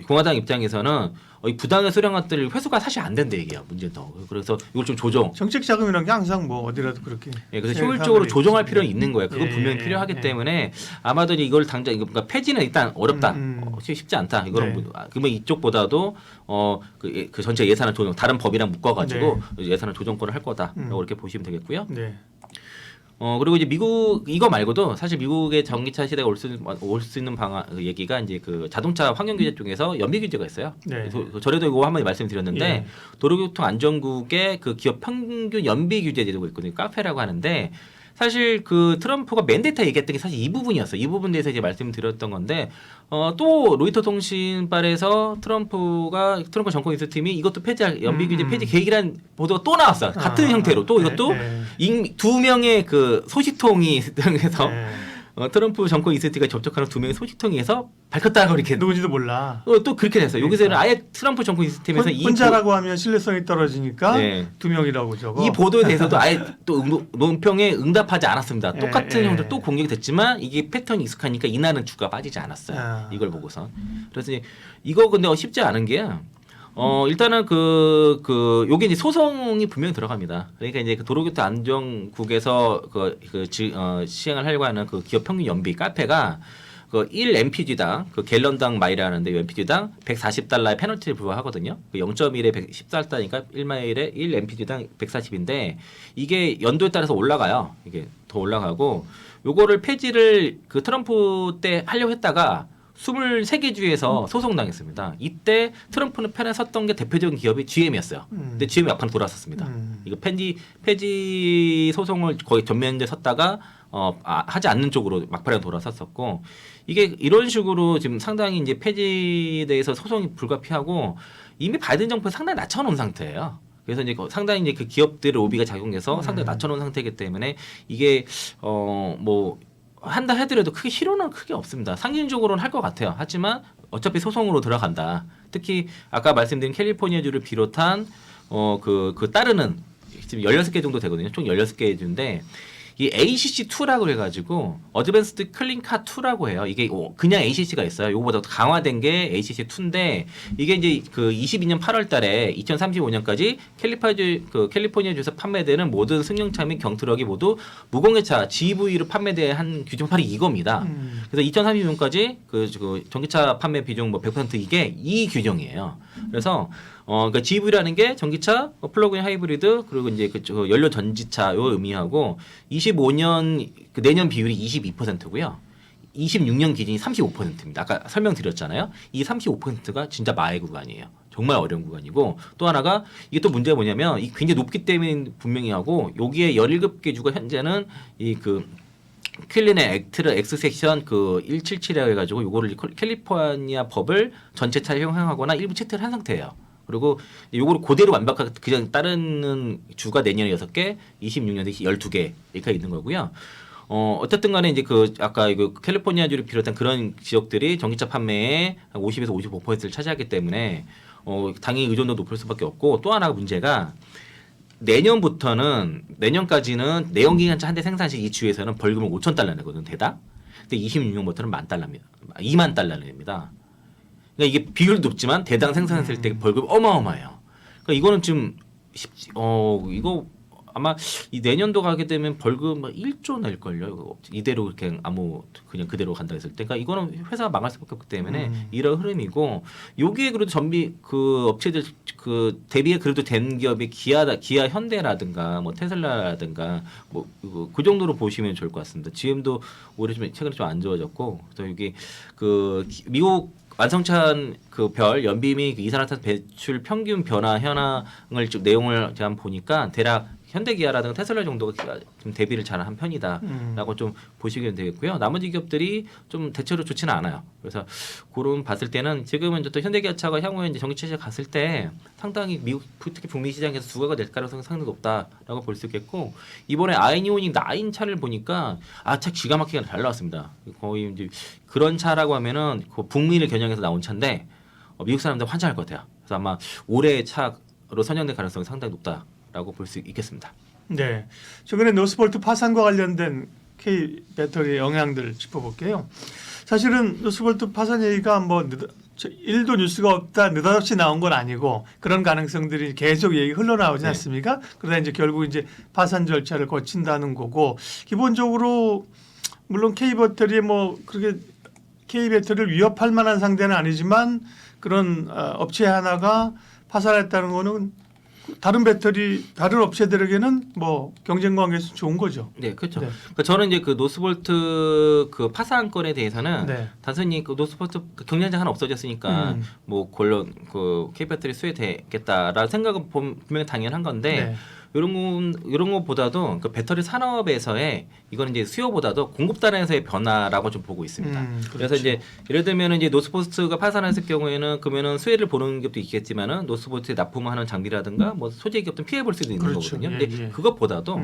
공화당 입장에서는 이 부당에 수령한 것들 회수가 사실 안 된다 얘기야 문제는. 그래서 이걸 좀 조정. 정책 자금이란 게 항상 뭐 어디라도 그렇게. 예, 그래서 효율적으로 조정할 필요는 있 있는 거예요. 그거 예, 분명히 예, 필요하기 예. 때문에 아마도 이걸 당장 그러니까 폐지는 일단 어렵다. 쉽지 않다. 이거는 네. 그러면 이쪽보다도 그 전체 예산을 조정 다른 법이랑 묶어가지고 예산을 조정권을 할 거다라고 이렇게 보시면 되겠고요. 네. 그리고 이제 미국 이거 말고도 사실 미국의 전기차 시대가 올 수 있는 방안 그 얘기가 이제 그 자동차 환경 규제 중에서 연비 규제가 있어요. 네. 전에도 이거 한번 말씀드렸는데 예. 도로교통 안전국의 그 기업 평균 연비 규제 제도가 있거든요. 카페라고 하는데 사실 그 트럼프가 맨데이터 얘기했던 게 사실 이 부분이었어요. 이 부분에 대해서 이제 말씀드렸던 건데 또 로이터 통신발에서 트럼프 정권 인수팀이 이것도 폐지할 연비 규제 폐지 계획이란 보도가 또 나왔어요. 같은 형태로 또 이것도 두 명의 그 소식통이 등에서 트럼프 정권 인수팀과 접촉하는 두 명의 소식통이 해서 밝혔다고 이렇게 누군지도 몰라. 또 그렇게 됐어요. 여기서는 아예 트럼프 정권 인수팀에서 혼자라고 하면 신뢰성이 떨어지니까 네. 두 명이라고 적어. 이 보도에 대해서도 아예 또 논평에 응답하지 않았습니다. 똑같은 형태로 또 공격이 됐지만 이게 패턴이 익숙하니까 이날은 주가 빠지지 않았어요. 이걸 보고선. 그래서 이거 근데 쉽지 않은 게 일단은 요게 이제 소송이 분명히 들어갑니다. 그러니까 이제 그 도로교통 안전국에서 시행을 하려고 하는 그 기업 평균 연비 카페가 그 1 MPG당 그 갤런당 마일이라는데 MPG당 140달러의 페널티를 부과하거든요. 0.1에 114달러니까 1마일에 1 MPG당 140인데 이게 연도에 따라서 올라가요. 이게 더 올라가고 요거를 폐지를 그 트럼프 때 하려고 했다가 23개 주에서 소송당했습니다. 이때 트럼프는 편에 섰던 게 대표적인 기업이 GM이었어요. 근데 GM이 약간 돌아섰습니다. 이거 폐지 소송을 거의 전면에 섰다가 하지 않는 쪽으로 막판에 돌아섰었고 이게 이런 식으로 지금 상당히 이제 폐지에 대해서 소송이 불가피하고 이미 바이든 정부에 상당히 낮춰놓은 상태예요. 그래서 이제 상당히 이제 그 기업들의 로비가 작용해서 상당히 낮춰놓은 상태이기 때문에 이게 한다 해더라도 크게 실효는 크게 없습니다. 상징적으로는 할 것 같아요. 하지만 어차피 소송으로 들어간다. 특히 아까 말씀드린 캘리포니아주를 비롯한 따르는 지금 16개 정도 되거든요. 총 16개 주인데 이 ACC2라고 해가지고 어드밴스드 클린카 2라고 해요. 이게 그냥 ACC가 있어요. 이거보다 더 강화된 게 ACC2인데 이게 이제 그 22년 8월달에 2035년까지 캘리포니아주에서 판매되는 모든 승용차 및 경트럭이 모두 무공해차 GV로 판매된 한 규정판이 이겁니다. 그래서 2030년까지 그 전기차 판매 비중 100% 이게 이 규정이에요. 그래서 그러니까 GV라는 게 전기차, 플러그인 하이브리드 그리고 이제 그 연료 전지차 요 의미하고 25년 내년 비율이 22%고요. 26년 기준이 35%입니다. 아까 설명드렸잖아요. 이 35%가 진짜 마의 구간이에요. 정말 어려운 구간이고 또 하나가 이게 또 문제가 뭐냐면 이 굉장히 높기 때문에 분명히 하고 여기에 17개 주가 현재는 캘리네 액트를 엑스섹션 177이라고 해가지고 요거를 캘리포니아 법을 전체 차에 형용하거나 일부 채택을 한 상태예요. 그리고 요거를 그대로 완벽하게 그냥 따르는 주가 내년에 6개, 26년에 12개 이렇게 있는 거고요. 어쨌든 간에 이제 아까 캘리포니아주를 비롯한 그런 지역들이 전기차 판매의 한 50에서 55%를 차지하기 때문에 당연히 의존도 높을 수밖에 없고 또 하나가 문제가 내년까지는 내연기관차 한 대 생산시 이 주에서는 벌금을 5,000달러 내거든 대당. 근데 26년부터는 10,000달러입니다. 20,000달러 냅니다. 그러니까 이게 비율이 높지만 대당 생산했을 때 벌금 어마어마해요. 그러니까 이거는 좀 이거 아마 이 내년도 가게 되면 벌금 1조 낼걸요. 이대로 그냥 그대로 간다 했을 때. 그러니까 이거는 회사가 망할 수밖에 없기 때문에 이런 흐름이고 여기에 그래도 업체들 대비에 그래도 된 기업이 기아 현대라든가 테슬라라든가 그 정도로 보시면 좋을 것 같습니다. GM도 올해 최근에 좀 안 좋아졌고 그래서 여기 미국 완성찬 별 연비 및 이산화탄소 배출 평균 변화 현황을 좀 내용을 제가 한번 보니까 대략 현대기아라든가 테슬라 정도가 좀 대비를 잘한 편이다라고 좀 보시면 되겠고요. 나머지 기업들이 좀 대체로 좋지는 않아요. 그래서 그런 봤을 때는 지금은 또 현대기아차가 향후에 이제 전기차 시장 갔을 때 상당히 미국 특히 북미 시장에서 주가가 될 가능성이 상당히 높다라고 볼 수 있겠고 이번에 아이오닉 9 차를 보니까 차 기가 막히게 잘 나왔습니다. 거의 이제 그런 차라고 하면은 북미를 겨냥해서 나온 차인데 미국 사람들 환장할 것 같아요. 그래서 아마 올해의 차로 선정될 가능성이 상당히 높다라고 볼 수 있겠습니다. 네, 최근에 노스볼트 파산과 관련된 K 배터리의 영향들 짚어볼게요. 사실은 노스볼트 파산 얘기가 일도 뉴스가 없다 느닷없이 나온 건 아니고 그런 가능성들이 계속 얘기 흘러나오지 네. 않습니까? 그러다 이제 결국 이제 파산 절차를 거친다는 거고 기본적으로 물론 K 배터리에 뭐 그렇게 K 배터리를 위협할 만한 상대는 아니지만 그런 업체 하나가 파산했다는 거는 다른 업체들에게는 뭐 경쟁 관계에서 좋은 거죠. 네, 그렇죠. 네. 그러니까 저는 이제 그 노스볼트 그 파산 건에 대해서는 네. 단순히 그 노스볼트 그 경쟁장 하나 없어졌으니까 뭐 물론 그 K배터리 수혜되겠다라는 생각은 분명히 당연한 건데 네. 이런 것보다도 그 배터리 산업에서의 이거는 이제 수요보다도 공급단에서의 변화라고 좀 보고 있습니다. 그래서 그렇죠. 이제 예를 들면 이제 노스포스트가 파산했을 경우에는 그러면은 수혜를 보는 기업도 있겠지만은 노스포스트에 납품하는 장비라든가 뭐 소재 기업도 피해 볼 수도 있는 그렇죠. 거거든요. 예, 근데 예. 그것보다도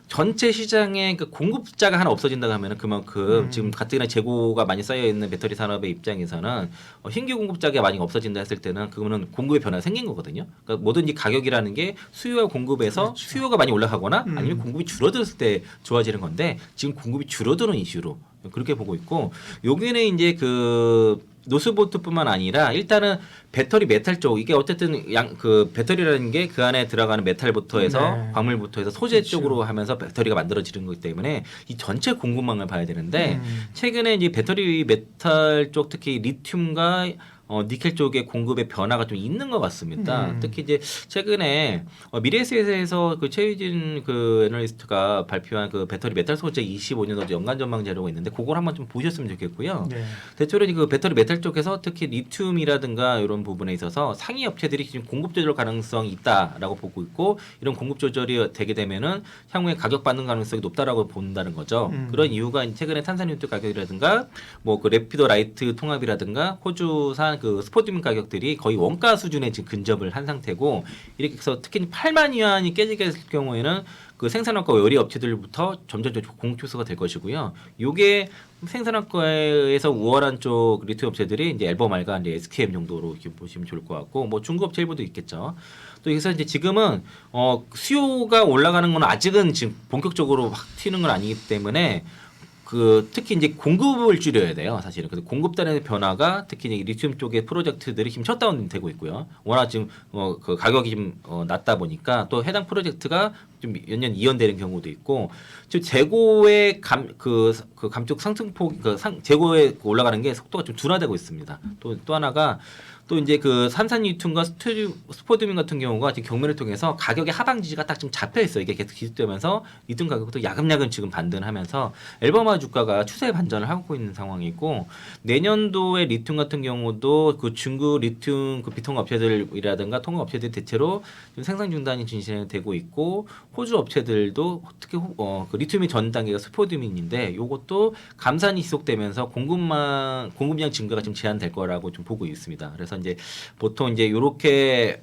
전체 시장에 그 공급자가 하나 없어진다고 하면은 그만큼 지금 가뜩이나 재고가 많이 쌓여 있는 배터리 산업의 입장에서는 신규 공급자가 많이 없어진다 했을 때는 그거는 공급의 변화가 생긴 거거든요. 그러니까 뭐든지 가격이라는 게 수요와 공급에서 그렇죠. 수요가 많이 올라가거나 아니면 공급이 줄어들었을 때 좋아지는 건데 지금 공급이 줄어드는 이슈로 그렇게 보고 있고 여기는 이제 그 노스보트뿐만 아니라 일단은 배터리 메탈 쪽 이게 어쨌든 그 배터리라는 게 그 안에 들어가는 메탈부터 해서 네. 광물부터 해서 소재 그렇죠. 쪽으로 하면서 배터리가 만들어지는 거기 때문에 이 전체 공급망을 봐야 되는데 최근에 이제 배터리 메탈 쪽 특히 리튬과 니켈 쪽의 공급의 변화가 좀 있는 것 같습니다. 특히 이제 최근에 미래에셋에서 그 최유진 그 애널리스트가 발표한 그 배터리 메탈 소재 25년도 연간 전망 자료가 있는데 그걸 한번 좀 보셨으면 좋겠고요. 네. 대체로 그 배터리 메탈 쪽에서 특히 리튬이라든가 이런 부분에 있어서 상위 업체들이 지금 공급 조절 가능성이 있다라고 보고 있고 이런 공급 조절이 되게 되면은 향후에 가격 받는 가능성이 높다라고 본다는 거죠. 그런 이유가 최근에 탄산유투 가격이라든가 뭐 그 래피도 라이트 통합이라든가 호주산 그 스포트민 가격들이 거의 원가 수준에 지금 근접을 한 상태고 이렇게 해서 특히 8만 위안이 깨지게 됐을 경우에는 그 생산업과 외리 업체들부터 점점 공급 효소가 될 것이고요. 요게 생산업과에서 우월한 쪽 리튬 업체들이 이제 엘버말과 이제 SKM 정도로 이렇게 보시면 좋을 것 같고 뭐 중국 업체 일부도 있겠죠. 또 여기서 이제 지금은 수요가 올라가는 건 아직은 지금 본격적으로 확 튀는 건 아니기 때문에 그 특히 이제 공급을 줄여야 돼요, 사실은. 그래서 공급단의 변화가 특히 이제 리튬 쪽의 프로젝트들이 지금 셧다운 되고 있고요. 워낙 지금 그 가격이 좀 낮다 보니까 또 해당 프로젝트가 좀 연년 이연되는 경우도 있고, 지금 재고의 감축 상승폭, 재고에 올라가는 게 속도가 좀 둔화되고 있습니다. 또 하나가 또 이제 그 산산리튬과 스포드민 같은 경우가 지금 경매를 통해서 가격의 하방 지지가 딱 좀 잡혀 있어요. 이게 계속 기습되면서 리튬 가격도 야금야금 지금 반등하면서 엘버마 주가가 추세 반전을 하고 있는 상황이고, 내년도에 리튬 같은 경우도 그 중국 리튬 그 비통 업체들이라든가 통합 업체들 대체로 좀 생산 중단이 진행되고 있고, 호주 업체들도 특히 그 리튬의 전 단계가 스포드민인데 요것도 감산이 지속되면서 공급량 증가가 좀 제한될 거라고 좀 보고 있습니다. 그래서 이제 보통 이제 이렇게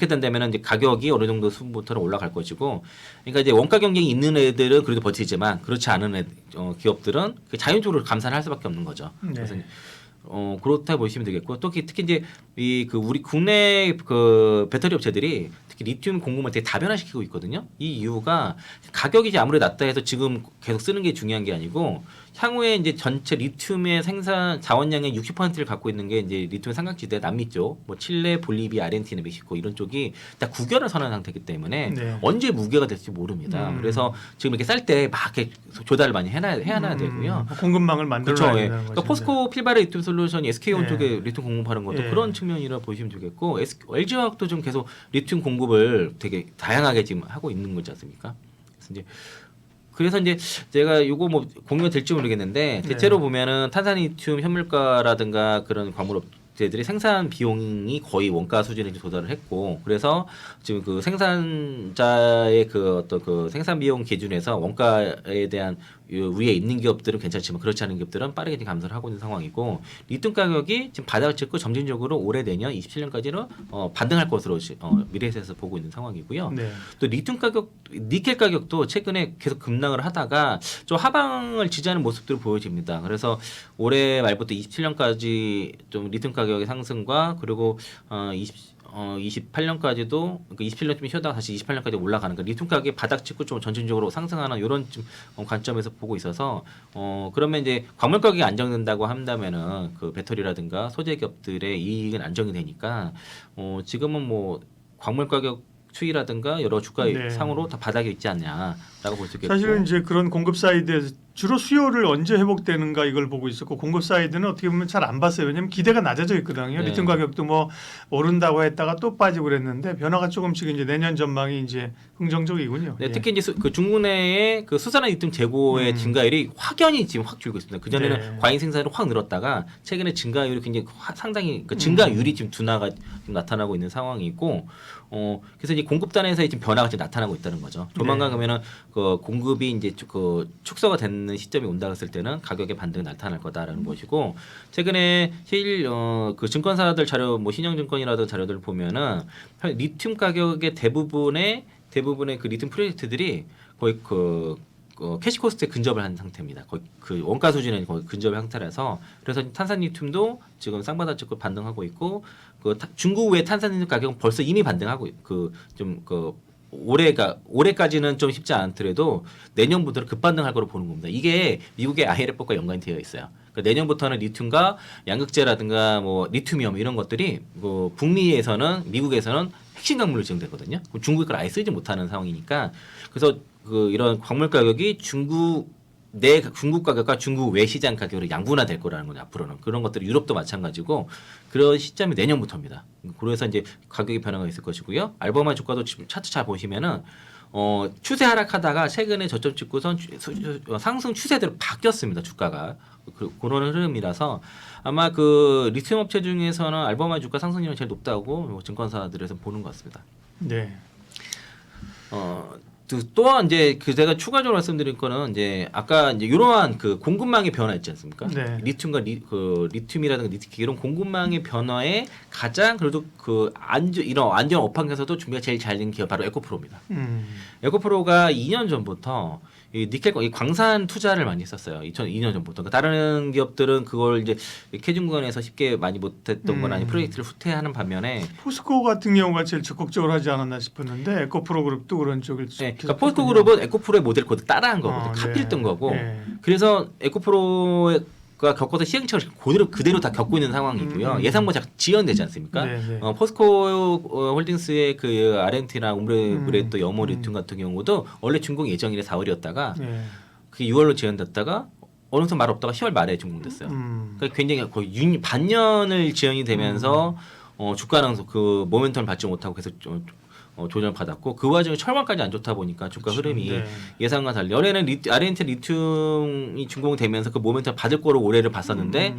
된다면 이제 가격이 어느 정도 수준부터는 올라갈 것이고, 그러니까 이제 원가 경쟁이 있는 애들은 그래도 버티지만 그렇지 않은 기업들은 자연적으로 감산을 할 수밖에 없는 거죠. 네. 그래서 그렇다 보시면 되겠고, 또 특히 이제 우리 국내 그 배터리 업체들이 특히 리튬 공급을 되게 다변화시키고 있거든요. 이 이유가 가격이 이제 아무리 낮다 해서 지금 계속 쓰는 게 중요한 게 아니고, 향후에 이제 전체 리튬의 생산 자원량의 60%를 갖고 있는 게 이제 리튬 삼각지대 남미 쪽, 뭐 칠레, 볼리비아, 아르헨티나, 멕시코 이런 쪽이 다 국연을 선언한 상태이기 때문에 네. 언제 무게가 될지 모릅니다. 그래서 지금 이렇게 쌀 때 막 이렇게 조달을 많이 해놔야 되고요. 공급망을 만들어야 그렇죠. 예. 된다는 그러니까 거죠. 포스코 필바레 리튬 솔루션이 SK온 네. 쪽에 리튬 공급하는 것도 예. 그런 측면이라 보시면 되겠고, LG화학도 좀 계속 리튬 공급을 되게 다양하게 지금 하고 있는 거지 않습니까? 그래서 이제 제가 이거 뭐 공유가 될지 모르겠는데, 대체로 보면은 탄산리튬 현물가라든가 그런 광물 업체들이 생산 비용이 거의 원가 수준에 도달을 했고, 그래서 지금 그 생산자의 그 어떤 그 생산 비용 기준에서 원가에 대한 위에 있는 기업들은 괜찮지만 그렇지 않은 기업들은 빠르게 감소를 하고 있는 상황이고, 리튬 가격이 지금 바닥을 찍고 점진적으로 올해 내년 27년까지는 반등할 것으로 미래에셋에서 보고 있는 상황이고요. 네. 또 리튬 가격, 니켈 가격도 최근에 계속 급락을 하다가 좀 하방을 지지하는 모습들을 보여집니다. 그래서 올해 말부터 27년까지 좀 리튬 가격 가격의 상승과 그리고 28년까지도 그러니까 27년 좀 쉬었다가 다시 28년까지 올라가는 그 리튬 가격이 바닥 찍고 좀 전진적으로 상승하는 이런 좀 관점에서 보고 있어서 그러면 이제 광물 가격이 안정된다고 한다면은 그 배터리라든가 소재 기업들의 이익은 안정이 되니까 지금은 뭐 광물 가격 추이라든가 여러 주가 네. 상으로 다 바닥에 있지 않냐라고 볼 수 있겠고 사실은 이제 그런 공급 사이드에서 주로 수요를 언제 회복되는가 이걸 보고 있었고 공급 사이드는 어떻게 보면 잘 안 봤어요. 왜냐하면 기대가 낮아져 있거든요. 네. 리튬 가격도 뭐 오른다고 했다가 또 빠지고 그랬는데 변화가 조금씩 이제 내년 전망이 이제 긍정적이군요. 네, 예. 특히 이제 그 중국 내의 그 수산화 리튬 재고의 증가율이 확연히 지금 확 줄고 있습니다. 그 전에는 네. 과잉 생산이 확 늘었다가 최근에 증가율이 굉장히 상당히 그 증가율이 지금 둔화가 좀 나타나고 있는 상황이고, 그래서 이제 공급단에서 지금 변화가 지금 나타나고 있다는 거죠. 조만간 네. 그러면은 그 공급이 이제 그 축소가 되는 시점이 온다 했을 때는 가격의 반등이 나타날 거다라는 것이고, 최근에 그 증권사들 자료, 뭐 신영증권이라든 자료들 보면은 리튬 가격의 대부분의 그 리튬 프로젝트들이 거의 캐시 코스트에 근접을 한 상태입니다. 거의 그 원가 수준에 거의 근접의 상태라서 그래서 탄산 리튬도 지금 쌍바닥 찍고 반등하고 있고 중국 외 탄산 리튬 가격은 벌써 이미 반등하고 올해까지는 좀 쉽지 않더라도 내년부터는 급반등할 거로 보는 겁니다. 이게 미국의 IRF과 연관이 되어 있어요. 그러니까 내년부터는 리튬과 양극재라든가 뭐 리튬이엄 이런 것들이 북미에서는 미국에서는 핵심 광물로 지정되거든요. 중국이 그걸 아예 쓰지 못하는 상황이니까 그래서 이런 광물 가격이 중국 가격과 중국 외 시장 가격으로 양분화될 거라는 거죠. 앞으로는 그런 것들이 유럽도 마찬가지고 그런 시점이 내년부터입니다. 그래서 이제 가격의 변화가 있을 것이고요. 알버마 주가도 지금 차트 잘 보시면은 추세 하락하다가 최근에 저점 찍고선 상승 추세대로 바뀌었습니다. 주가가 그런 흐름이라서 아마 그 리튬 업체 중에서는 알버마 주가 상승률이 제일 높다고 증권사들에서 보는 것 같습니다. 네. 또한 이제 제가 추가적으로 말씀드릴 거는 이제 아까 이제 이러한 그 공급망의 변화 있지 않습니까? 네. 리튬과 리튬이라든가 리튬 이런 공급망의 변화에 가장 그래도 이런 안전 업황에서도 준비가 제일 잘 된 기업 바로 에코프로입니다. 에코프로가 2년 전부터 이 니켈 이 광산 투자를 많이 했었어요. 2년 전부터. 그러니까 다른 기업들은 그걸 이제 캐중 구간에서 쉽게 많이 못했던 건 아니 프로젝트를 후퇴하는 반면에 포스코 같은 경우가 제일 적극적으로 하지 않았나 싶었는데 에코프로 그룹도 그런 쪽을 네, 그러니까 포스코 그룹은 에코프로의 모델 코드 따라한 거거든요. 네. 카피했던 거고. 네. 그래서 에코프로가 겪어서 시행착오를 그대로 다 겪고 있는 상황이고요. 예상보다 지연되지 않습니까? 네, 네. 포스코 홀딩스의 그 R&T나 우레 또 여모 리튬 같은 경우도 원래 준공 예정일이 4월이었다가 네. 그게 6월로 지연됐다가 어느 순간 말 없다가 10월 말에 준공됐어요. 그러니까 굉장히 거의 반년을 지연이 되면서 주가는 그 모멘텀을 받지 못하고 계속 조정을 받았고 그 와중에 철강까지 안 좋다 보니까 주가 흐름이 네. 예상과 달리 연에는 R&T 리튬이 준공되면서 그 모멘텀 받을 거로 올해를 봤었는데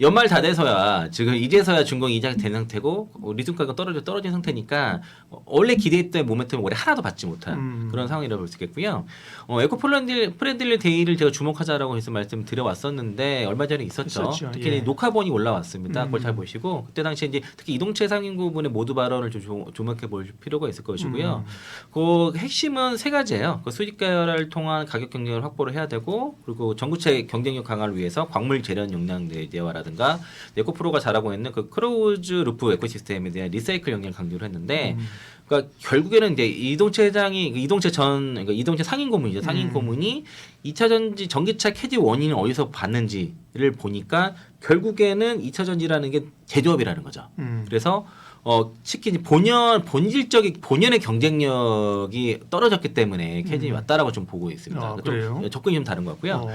연말 다 돼서야 지금 이제서야 준공이 이작이 된 상태고 리튬 가격 떨어진 상태니까 원래 기대했던 모멘텀을 올해 하나도 받지 못한 그런 상황이라고 볼 수 있겠고요. 에코 프렌들리 데이를 제가 주목하자라고 해서 말씀 드려왔었는데 얼마 전에 있었죠. 특히 예. 녹화본이 올라왔습니다. 그걸 잘 보시고 그때 당시에 이제 특히 이동채 상임 부분의 모두 발언을 좀 주목해 볼 필요가 있을 것이고요. 그 핵심은 세 가지예요. 그 수익가를 통한 가격 경쟁을 확보를 해야 되고 그리고 전구체 경쟁력 강화를 위해서 광물 재련 용량 내재화라든가 에코프로가 잘하고 있는 그 크로즈 루프 에코시스템에 대한 리사이클 역량을 강조를 했는데 그러니까 결국에는 이제 이동채 상임 고문이죠. 상임 고문이 2차 전지 전기차 캐지 원인을 어디서 봤는지를 보니까 결국에는 2차 전지라는 게 제조업이라는 거죠. 그래서 특히 본연의 경쟁력이 떨어졌기 때문에 캐진이 왔다라고 좀 보고 있습니다. 좀 접근이 좀 다른 것 같고요.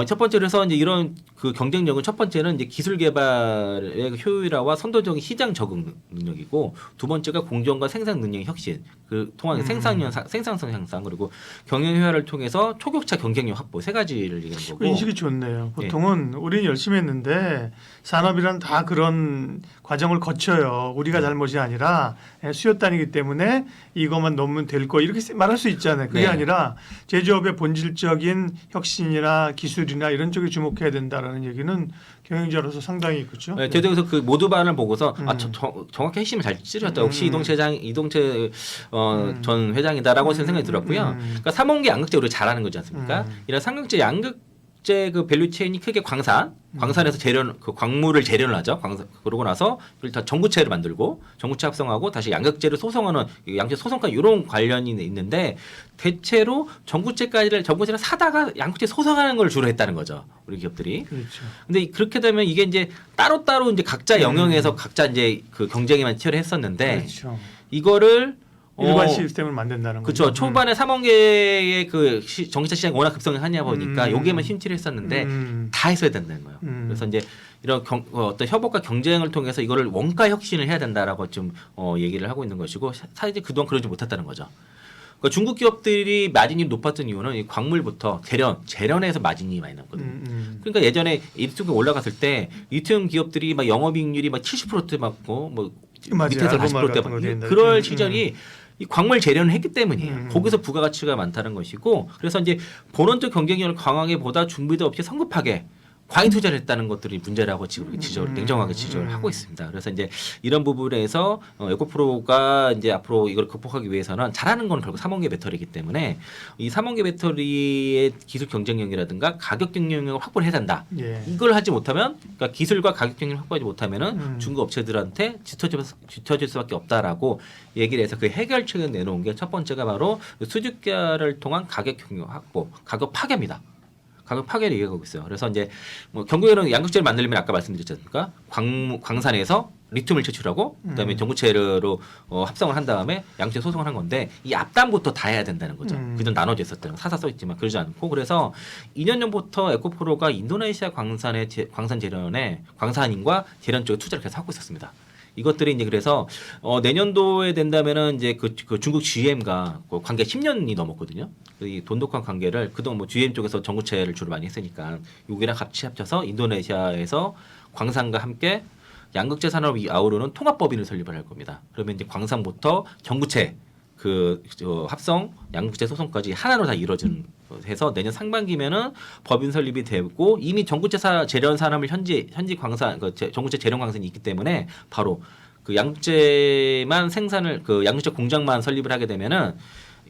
첫 번째로 해서 이제 이런 그 경쟁력은 첫 번째는 이제 기술 개발의 효율화와 선도적인 시장 적응 능력이고 두 번째가 공정과 생산 능력 혁신, 그 통한 생산성 향상 그리고 경영 효율화를 통해서 초격차 경쟁력 확보 세 가지를 얘기하는 거고. 인식이 좋네요. 보통은 우리는 열심히 했는데 산업이란 다 그런 과정을 거쳐요. 우리가 잘못이 아니라 수요 단위이기 때문에 이것만 넣으면 될 거 이렇게 말할 수 있잖아요. 그게 아니라 제조업의 본질적인 혁신이나 기술이나 이런 쪽에 주목해야 된다라는 얘기는 경영자로서 상당히 그렇죠. 네, 저도 그래서 그 모두 발언을 보고서 정확히 핵심을 잘 찌르셨다. 역시 이동채 전 회장이다라고 생각이 들었고요. 그러니까 삼원계 양극재 우리가 잘하는 거지 않습니까? 이런 삼극재 양극재 그 밸류 체인이 크게 광산에서 재련 그 광물을 재련을 하죠. 그러고 나서 이걸 다 전구체를 만들고 전구체 합성하고 다시 양극재를 소송하는 양극재 소송까지 이런 관련이 있는데 대체로 전구체를 사다가 양극재 소송하는 걸 주로 했다는 거죠. 우리 기업들이. 그렇죠. 근데 그렇게 되면 이게 이제 따로따로 이제 각자 영역에서 각자 이제 그 경쟁에만 치열했었는데 그렇죠. 이거를 일반 시스템을 만든다는 거죠. 그렇죠. 초반에 3원계의 그 전기차 시장이 워낙 급성하냐 보니까 여기에만 심취를 했었는데 다 했어야 된다는 거예요. 그래서 이제 이런 어떤 협업과 경쟁을 통해서 이거를 원가 혁신을 해야 된다라고 좀 얘기를 하고 있는 것이고 사실 그동안 그러지 못했다는 거죠. 그러니까 중국 기업들이 마진이 높았던 이유는 이 광물부터 재련에서 마진이 많이 남거든요. 그러니까 예전에 리튬이 올라갔을 때 리튬 기업들이 막 영업이익률이 막 70%대 맞고 뭐 밑에서 40%대 맞고 그럴 시절이 이 광물 재련을 했기 때문이에요. 거기서 부가가치가 많다는 것이고 그래서 이제 본원적 경쟁력을 강하게보다 준비도 없이 성급하게 과잉 투자를 했다는 것들이 문제라고 지금 냉정하게 지적을 하고 있습니다. 그래서 이제 이런 부분에서 에코프로가 이제 앞으로 이걸 극복하기 위해서는 잘하는 건 결국 3원계 배터리이기 때문에 이 3원계 배터리의 기술 경쟁력이라든가 가격 경쟁력을 확보를 해야 된다. 예. 이걸 하지 못하면 그러니까 기술과 가격 경쟁력을 확보하지 못하면은 중국 업체들한테 뒤처질 수밖에 없다라고 얘기를 해서 그 해결책을 내놓은 게 첫 번째가 바로 수주가를 통한 가격 경쟁력 확보, 가격 파괴입니다. 가격 파괴를 얘기하고 있어요. 그래서 이제 뭐 결국에는 양극재를 만들려면 아까 말씀드렸지 않습니까? 광산에서 리튬을 채취하고 그다음에 전구체로 합성을 한 다음에 양극재 소송을 한 건데 이 앞단부터 다 해야 된다는 거죠. 그전 나눠져 있었다는 사사 써 있지만 그러지 않고 그래서 2년 전부터 에코프로가 인도네시아 광산 재련에 광산인과 재련 쪽에 투자를 계속 하고 있었습니다. 이것들이 이제 그래서 내년도에 된다면은 이제 그 중국 GM과 그 관계 10년이 넘었거든요. 이 돈독한 관계를 그동안 뭐 GM 쪽에서 전구체를 주로 많이 했으니까 여기랑 같이 합쳐서 인도네시아에서 광산과 함께 양극재 산업이 아우르는 통합법인을 설립을 할 겁니다. 그러면 이제 광산부터 전구체 합성 양극재 소송까지 하나로 다 이루어지는 해서 내년 상반기면은 법인 설립이 되고 이미 전구체 재련 산업을 현지 광산 전구체 재련 광산이 있기 때문에 바로 그 양극재만 생산을 그 양극재 공장만 설립을 하게 되면은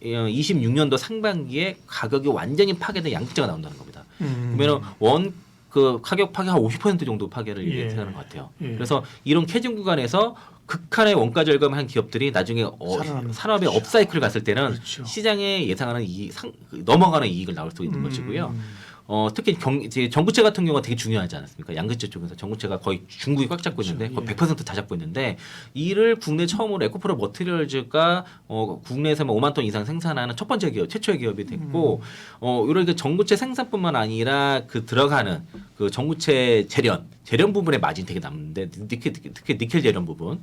26년도 상반기에 가격이 완전히 파괴된 양극재가 나온다는 겁니다. 그러면은 그 가격 파괴 한 50% 정도 파괴를 예상하는 것 같아요. 그래서 이런 캐중 구간에서 극한의 원가 절감한 기업들이 나중에 산업의 업사이클을 갔을 때는 그렇죠. 시장에 예상하는 넘어가는 이익을 나올 수 있는 것이고요. 특히 이제 전구체 같은 경우가 되게 중요하지 않습니까? 양극재 쪽에서 전구체가 거의 중국이 꽉 잡고 있는데 거의 100%다 잡고 있는데 이를 국내 처음으로 에코프로 머티리얼즈가 국내에서 5만 톤 이상 생산하는 첫 번째 기업, 최초의 기업이 됐고 이렇게 전구체 생산뿐만 아니라 그 들어가는 그 전구체 재련 부분의 마진 되게 남는데 특히 니켈 재련 부분.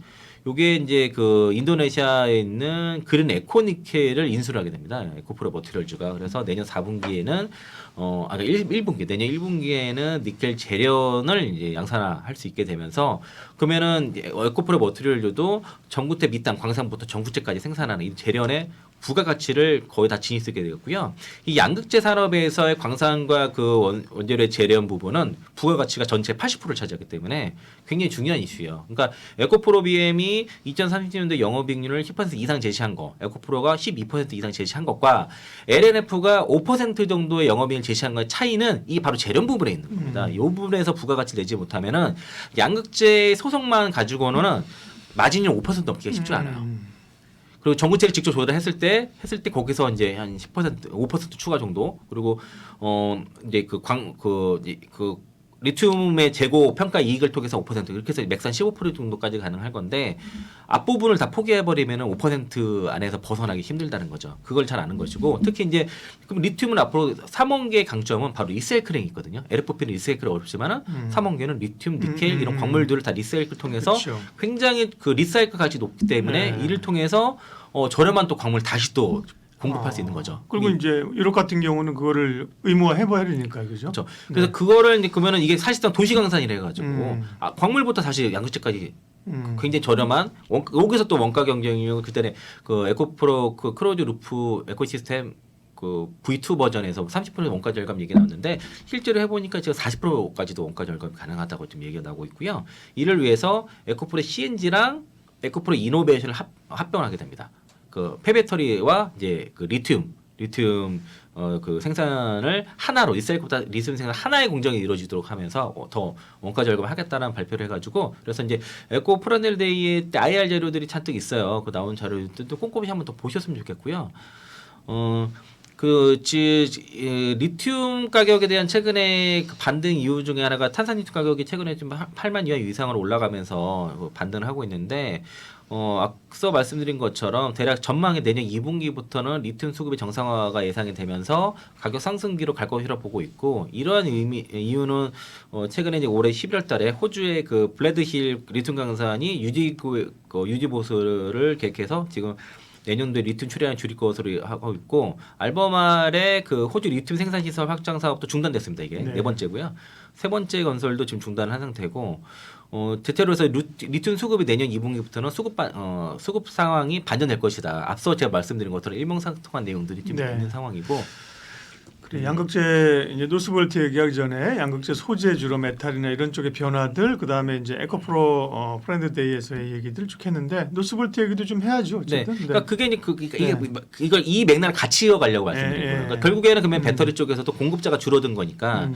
요게 이제 그 인도네시아에 있는 그린 에코니켈을 인수를 하게 됩니다. 에코프로 머티리얼즈가. 그래서 내년 4분기에는 1분기 내년 1분기에는 니켈 재련을 이제 양산화할 수 있게 되면서 그러면은 에코프로 머티리얼즈도 전구체 밑단 광산부터 전구체까지 생산하는 이 재련의 부가가치를 거의 다 지닐 수 있게 되겠고요. 이 양극재 산업에서의 광산과 그 원재료의 재련 부분은 부가가치가 전체 80%를 차지하기 때문에 굉장히 중요한 이슈예요. 그러니까 에코프로 BM이 2030년도 영업이익률을 10% 이상 제시한 거, 에코프로가 12% 이상 제시한 것과 LNF가 5% 정도의 영업이익을 제시한 거의 차이는 이 바로 재련 부분에 있는 겁니다. 이 부분에서 부가가치를 내지 못하면은 양극재 소송만 가지고는 마진이 5% 넘기가 쉽지 않아요. 그리고 전구체를 직접 조달했을 때 거기서 이제 한 10%, 5% 추가 정도 그리고 이제 그 리튬의 재고 평가 이익을 통해서 5% 이렇게 해서 맥산 15% 정도까지 가능할 건데 앞부분을 다 포기해 버리면은 5% 안에서 벗어나기 힘들다는 거죠. 그걸 잘 아는 것이고 특히 이제 그럼 리튬은 앞으로 3원계의 강점은 바로 리사이클링이 있거든요. LFP는 리사이클이 어렵지만은 3원계는 리튬, 니켈 이런 광물들을 다 리사이클 통해서 그렇죠. 굉장히 그 리사이클 가치 높기 때문에 이를 통해서 저렴한 또 광물 다시 또 공급할 수 있는 거죠. 그리고 이제 유럽 같은 경우는 그거를 의무화해봐야 되니까 그죠? 그렇죠. 그래서 그거를 이제 그러면은 이게 사실상 도시강산이라 해가지고 광물부터 다시 양극재까지 굉장히 저렴한 여기서 또 원가 경쟁력 그때는 그 에코프로 그 크로즈 루프 에코시스템 그 V2 버전에서 30% 원가 절감 얘기 나왔는데 실제로 해보니까 지금 40%까지도 원가 절감이 가능하다고 좀 얘기가 나오고 있고요. 이를 위해서 에코프로 CNG랑 에코프로 이노베이션을 합병하게 됩니다. 그 폐배터리와 이제 그 리튬 리튬 그 생산을 하나로 리사이클보다 리튬 생산 하나의 공정이 이루어지도록 하면서 더 원가 절감을 하겠다는 발표를 해가지고 그래서 이제 에코 프라넬 데이에 IR 자료들이 잔뜩 있어요. 그 나온 자료들도 꼼꼼히 한번 더 보셨으면 좋겠고요. 리튬 가격에 대한 최근의 그 반등 이유 중에 하나가 탄산리튬 가격이 최근에 좀 8만 유안 이상으로 올라가면서 반등을 하고 있는데 앞서 말씀드린 것처럼 대략 전망의 내년 2분기부터는 리튬 수급의 정상화가 예상이 되면서 가격 상승기로 갈 것이라 보고 있고 이러한 이유는 최근에 이제 올해 11월 달에 호주의 그 블레드힐 리튬 강산이 유지 보수를 계획해서 지금 내년도에 리튬 출하량을 줄일 것으로 하고 있고 알버말의 그 호주 리튬 생산 시설 확장 사업도 중단됐습니다. 이게 네 번째고요. 세 번째 건설도 지금 중단을 한 상태고 대체로 해서 리튬 수급이 내년 2분기부터는 수급 상황이 반전될 것이다. 앞서 제가 말씀드린 것처럼 일명상통한 내용들이 좀 있는 상황이고. 그래, 양극재 이제 노스볼트 얘기하기 전에 양극재 소재 주로 메탈이나 이런 쪽의 변화들 그다음에 이제 에코프로 프렌드 데이에서의 얘기들 쭉 했는데 노스볼트 얘기도 좀 해야죠. 어쨌든. 네. 그러니까 그게 이걸 이 맥락을 같이 이어가려고 말씀드린 거예요. 그러니까 결국에는 그러면 배터리 쪽에서도 공급자가 줄어든 거니까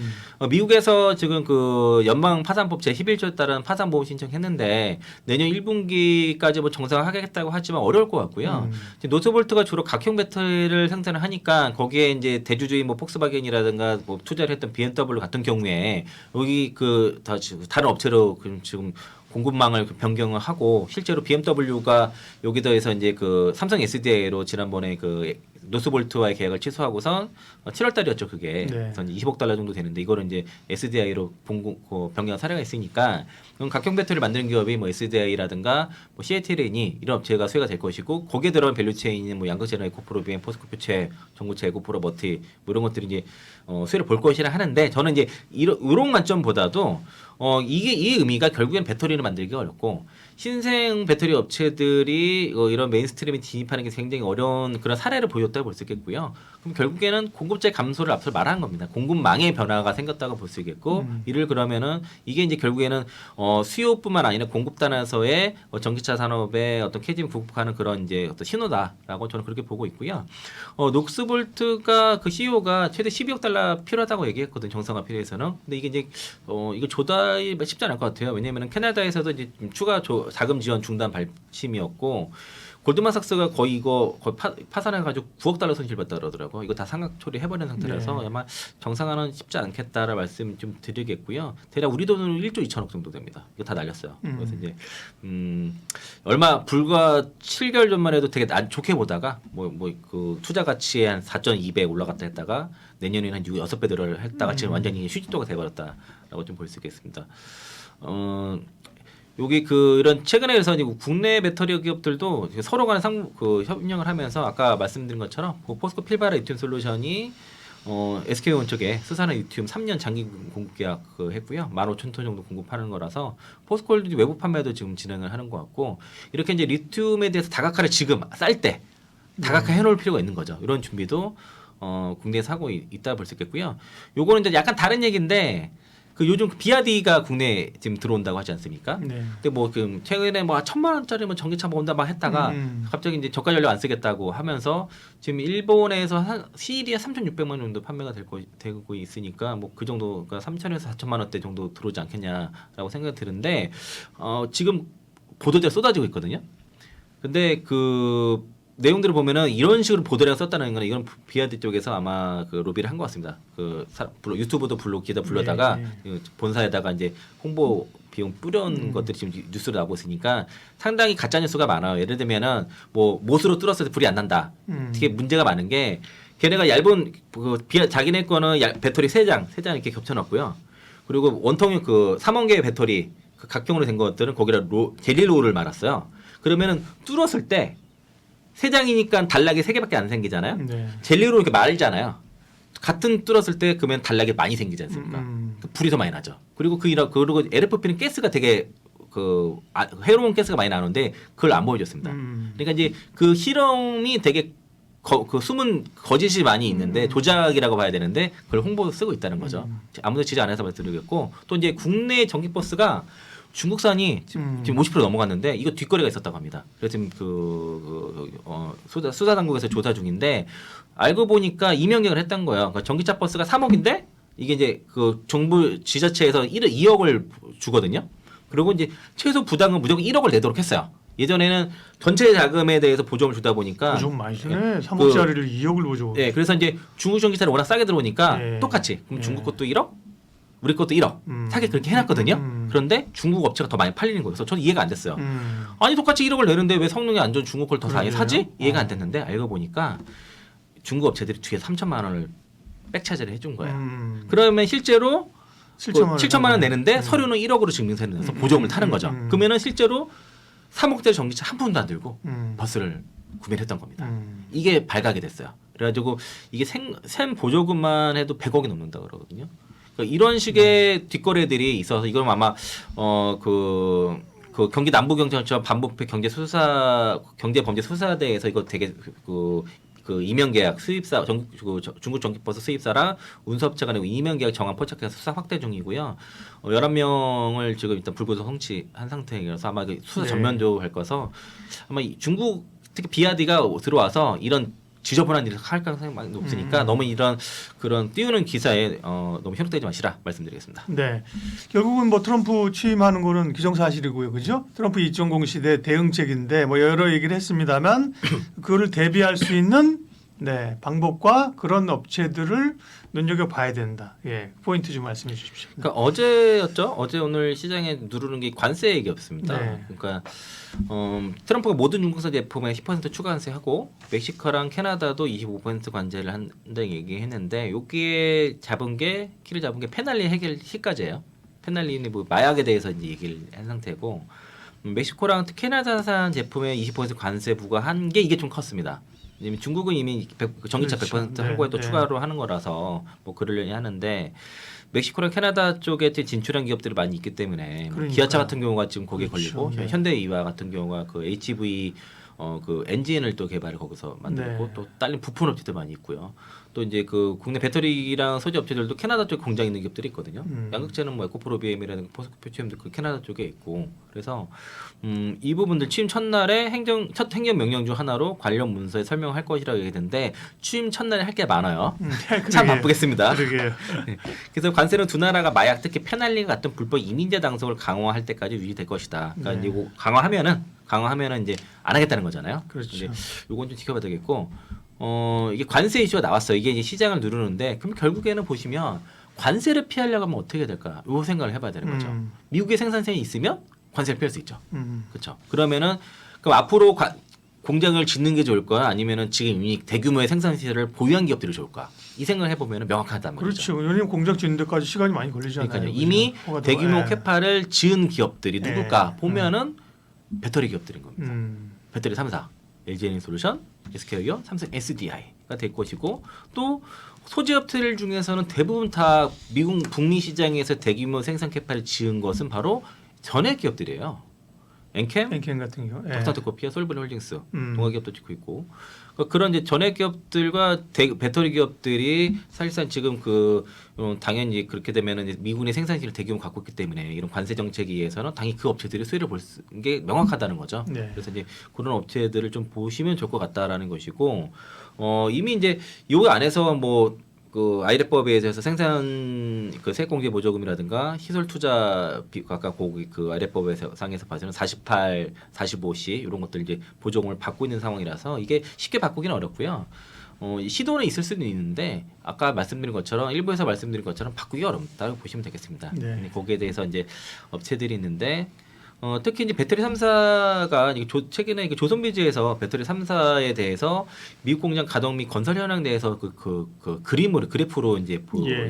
미국에서 지금 그 연방 파산법 제11조에 따른 파산 보험 신청했는데 내년 1분기까지 뭐 정상화하겠다고 하지만 어려울 것 같고요. 노스볼트가 주로 각형 배터리를 생산을 하니까 거기에 이제 대주주인 뭐 폭스바겐이라든가 뭐 투자를 했던 BMW 같은 경우에 여기 그 다른 업체로 지금 공급망을 변경을 하고 실제로 BMW가 여기 더해서 이제 그 삼성 SDI로 지난번에 그 노스볼트와의 계약을 취소하고선 7월 달이었죠 그게. 네. 그래서 20억 달러 정도 되는데 이거를 이제 SDI로 변경한 사례가 있으니까 그럼 각형 배터리를 만드는 기업이 뭐 SDI라든가 뭐 CATL이 이런 업체가 수혜가 될 것이고 거기에 들어간 밸류체인인 뭐 양극재나 에코프로비엔, 포스코표체, 전구체, 에코프로 머티 뭐 이런 것들이 이제 수혜를 볼 것이라 하는데 저는 이제 이런 관점보다도 이게 이 의미가 결국엔 배터리를 만들기 어렵고 신생 배터리 업체들이 이런 메인스트림에 진입하는 게 굉장히 어려운 그런 사례를 보였다고 볼 수 있겠고요. 그럼 결국에는 공급자의 감소를 앞서 말한 겁니다. 공급망의 변화가 생겼다고 볼 수 있겠고 이를 그러면은 이게 이제 결국에는 수요뿐만 아니라 공급 단에서의 전기차 산업의 어떤 캐짐 극복하는 그런 이제 어떤 신호다라고 저는 그렇게 보고 있고요. 녹스볼트가 그 CEO가 최대 12억 달러 필요하다고 얘기했거든요. 정상화 필요해서는. 근데 이게 이제 이거 조달이 쉽지 않을 것 같아요. 왜냐하면 캐나다에서도 이제 추가 자금 지원 중단 발심이었고 골드만삭스가 거의 이거 파산해가지고 9억 달러 손실받다 그러더라고. 이거 다 상각 처리해버린 상태라서 아마 정상화는 쉽지 않겠다라 말씀 좀 드리겠고요. 대략 우리 돈으로 1조 2천억 정도 됩니다. 이거 다 날렸어요. 그래서 이제 얼마 불과 7개월 전만 해도 되게 좋게 보다가 그 투자 가치에 한 4.2배 올라갔다 했다가 내년에는 한 6배 들어했다가 지금 완전히 휴지도가 돼버렸다라고 좀 볼 수 있겠습니다. 여기 이런 최근에 그래서 국내 배터리 기업들도 서로 간에 협력을 하면서 아까 말씀드린 것처럼 포스코 필바라 리튬 솔루션이 SK온 쪽에 수산화 리튬 3년 장기 공급 계약 했고요. 15,000톤 정도 공급하는 거라서 포스코홀딩 외부 판매도 지금 진행을 하는 것 같고 이렇게 이제 리튬에 대해서 다각화를 지금 쌀 때 다각화 해놓을 필요가 있는 거죠. 이런 준비도 국내에서 하고 있다 볼 수 있겠고요. 요거는 이제 약간 다른 얘기인데. 요즘 비아디가 국내에 지금 들어온다고 하지 않습니까? 네. 근데 최근에 1,000만 원짜리 전기차 온다 막 했다가 갑자기 이제 저가 전력 안 쓰겠다고 하면서 지금 일본에서 CED에 3,600만 원 정도 판매가 되고 있으니까 그 정도 그러니까 3,000에서 4,000만 원대 정도 들어오지 않겠냐라고 생각이 드는데 지금 보도자가 쏟아지고 있거든요. 근데 내용들을 보면은 이런 식으로 보도를 썼다는 거는 이건 비아디 쪽에서 아마 로비를 한 것 같습니다. 유튜브도 기다 불러다가 본사에다가 이제 홍보 비용 뿌려온 것들이 지금 뉴스로 나오고 있으니까 상당히 가짜 뉴스가 많아요. 예를 들면은 못으로 뚫었을 때 불이 안 난다. 되게 문제가 많은 게 걔네가 얇은 자기네 거는 배터리 3장 이렇게 겹쳐놨고요. 그리고 원통형 3원계 배터리 각형으로 된 것들은 거기다 젤리로우를 말았어요. 그러면은 뚫었을 때 3장이니까 단락이 3개밖에 안 생기잖아요. 네. 젤리로 이렇게 말잖아요. 같은 뚫었을 때 그러면 단락이 많이 생기지 않습니까? 불이 더 많이 나죠. 그리고 그리고 LFP는 가스가 되게 해로운 가스가 많이 나는데 그걸 안 보여줬습니다. 그러니까 이제 실험이 되게 숨은 거짓이 많이 있는데 조작이라고 봐야 되는데 그걸 홍보로 쓰고 있다는 거죠. 아무도 지지 안 해서 말씀드리겠고 또 이제 국내 전기버스가 중국산이 음. 지금 50% 넘어갔는데 이거 뒷거래가 있었다고 합니다. 그래서 지금 수사 당국에서 조사 중인데 알고 보니까 임명계획을 했던 거예요. 그러니까 전기차 버스가 3억인데 이게 이제 그 정부 지자체에서 2억을 주거든요. 그리고 이제 최소 부담은 무조건 1억을 내도록 했어요. 예전에는 전체 자금에 대해서 보조금을 주다 보니까 좀 많이 주네. 3억짜리를 2억을 보죠. 예, 그래서 이제 중국 전기차를 워낙 싸게 들어오니까 예. 똑같이 그럼 예. 중국 것도 1억, 우리 것도 1억 사게 그렇게 해놨거든요. 그런데 중국 업체가 더 많이 팔리는 거예요. 그래서 저는 이해가 안 됐어요. 아니 똑같이 1억을 내는데 왜 성능이 안 좋은 중국 걸 더 많이 그러게요. 사지? 이해가 안 됐는데 알고 보니까 중국 업체들이 뒤에 3천만 원을 백차지를 해준 거예요. 그러면 실제로 7천만 원 내는데 서류는 1억으로 증명서를 내서 보조금을 타는 거죠. 그러면은 실제로 3억짜리 전기차 한 푼도 안 들고 버스를 구매를 했던 겁니다. 이게 발각이 됐어요. 그래가지고 이게 생 보조금만 해도 100억이 넘는다 그러거든요. 그러니까 이런 식의 뒷거래들이 있어서 이건 아마 그 경기 남부경찰청 반부패 경제범죄수사대에서 이거 되게 그 임명계약 수입사 중국 전기버스 수입사랑 운수업체 간의 임명계약 정황 포착해서 수사 확대 중이고요. 11명을 지금 일단 불구속 송치한 상태라서 아마 수사 전면도 할 거서 아마 중국 특히 비아디가 들어와서 이런 지저분한 일을 할 가능성이 많이 높으니까 너무 이런 그런 띄우는 기사에 너무 현혹되지 마시라 말씀드리겠습니다. 네, 결국은 뭐 트럼프 취임하는 거는 기정사실이고요, 그죠? 트럼프 2.0 시대 대응책인데 뭐 여러 얘기를 했습니다만 그거를 대비할 수 있는 방법과 그런 업체들을 눈여겨 봐야 된다. 예, 포인트 좀 말씀해 주십시오. 그러니까 어제였죠? 어제 오늘 시장에 누르는 게 관세 얘기였습니다. 네. 그러니까 트럼프가 모든 중국산 제품에 10% 추가 관세하고 멕시코랑 캐나다도 25% 관세를 한다는 얘기했는데 여기에 키를 잡은 게 페날리 해결 시까지예요. 페날리는 뭐 마약에 대해서 이제 얘기를 한 상태고 멕시코랑 캐나다산 제품에 20% 관세 부과한 게 이게 좀 컸습니다. 왜냐면 중국은 이미 전기차 그렇죠. 100% 홍보에 또 추가로 하는 거라서 뭐 그러려니 하는데 멕시코랑 캐나다 쪽에 진출한 기업들이 많이 있기 때문에 기아차 같은 경우가 지금 거기에 그렇죠. 걸리고 현대이와 같은 경우가 그 HV 그 엔진을 또 개발을 거기서 만들고 또 딸린 부품 업체도 많이 있고요. 또 이제 그 국내 배터리랑 소재 업체들도 캐나다 쪽에 공장 있는 기업들이 있거든요. 양극재는 뭐 에코프로 BM이라든가 포스코페트리움도 그 캐나다 쪽에 있고 그래서 이 부분들 취임 첫날에 첫 행정 명령 중 하나로 관련 문서에 설명할 것이라고 얘기했는데 취임 첫날에 할 게 많아요. 참 바쁘겠습니다. 그러게요. 네. 그래서 관세는 두 나라가 마약 특히 페날리 같은 불법 이민자 당석을 강화할 때까지 유지될 것이다. 그러니까 이제 강화하면은 이제 안 하겠다는 거잖아요. 그렇죠. 요건 좀 지켜봐야 되겠고 이게 관세 이슈가 나왔어요. 이게 이제 시장을 누르는데 그럼 결국에는 보시면 관세를 피하려고 하면 어떻게 해야 될까? 요 생각을 해봐야 되는 거죠. 미국의 생산성이 있으면 관세를 피할 수 있죠. 그렇죠. 그러면은 그럼 앞으로 공장을 짓는 게 좋을까? 아니면은 지금 이미 대규모의 생산 시설을 보유한 기업들이 좋을까? 이 생각을 해보면 명확하단 말이죠. 그렇죠. 왜냐하면 공장 짓는 데까지 시간이 많이 걸리잖아요. 그러니까요. 이미 대규모 캐파를 지은 기업들이 누굴까 보면은 배터리 기업들인 겁니다. 배터리 3사, LG에너지솔루션, SK이오, 삼성 SDI가 될 것이고 또 소재 업체들 중에서는 대부분 다 미국 북미 시장에서 대규모 생산 캐파를 지은 것은 바로 전액 기업들이에요. 엔캠 같은 경우, 덕스타트코피아, 솔브리홀딩스, 동아기업도 짓고 있고 그런 이제 전액 기업들과 배터리 기업들이 사실상 지금 당연히 그렇게 되면은 이제 미군의 생산실을 대규모 갖고 있기 때문에 이런 관세 정책에 의해서는 당연히 그 업체들이 수혜를 볼 게 명확하다는 거죠. 그래서 이제 그런 업체들을 좀 보시면 좋을 것 같다라는 것이고 이미 이제 요 안에서 뭐 그 아이레법에 의해서 생산 세액공제 보조금이라든가 시설 투자 아까 그 아이레법에 상에서 봐서는 48, 45시 이런 것들 이제 보조금을 받고 있는 상황이라서 이게 쉽게 바꾸기는 어렵고요. 시도는 있을 수는 있는데 아까 말씀드린 것처럼 일부에서 말씀드린 것처럼 바꾸기 어렵다고 보시면 되겠습니다. 거기에 대해서 이제 업체들이 있는데 특히 이제 배터리 3사가 최근에 조선비즈에서 배터리 3사에 대해서 미국 공장 가동 및 건설 현황 대해서 그래프로 이제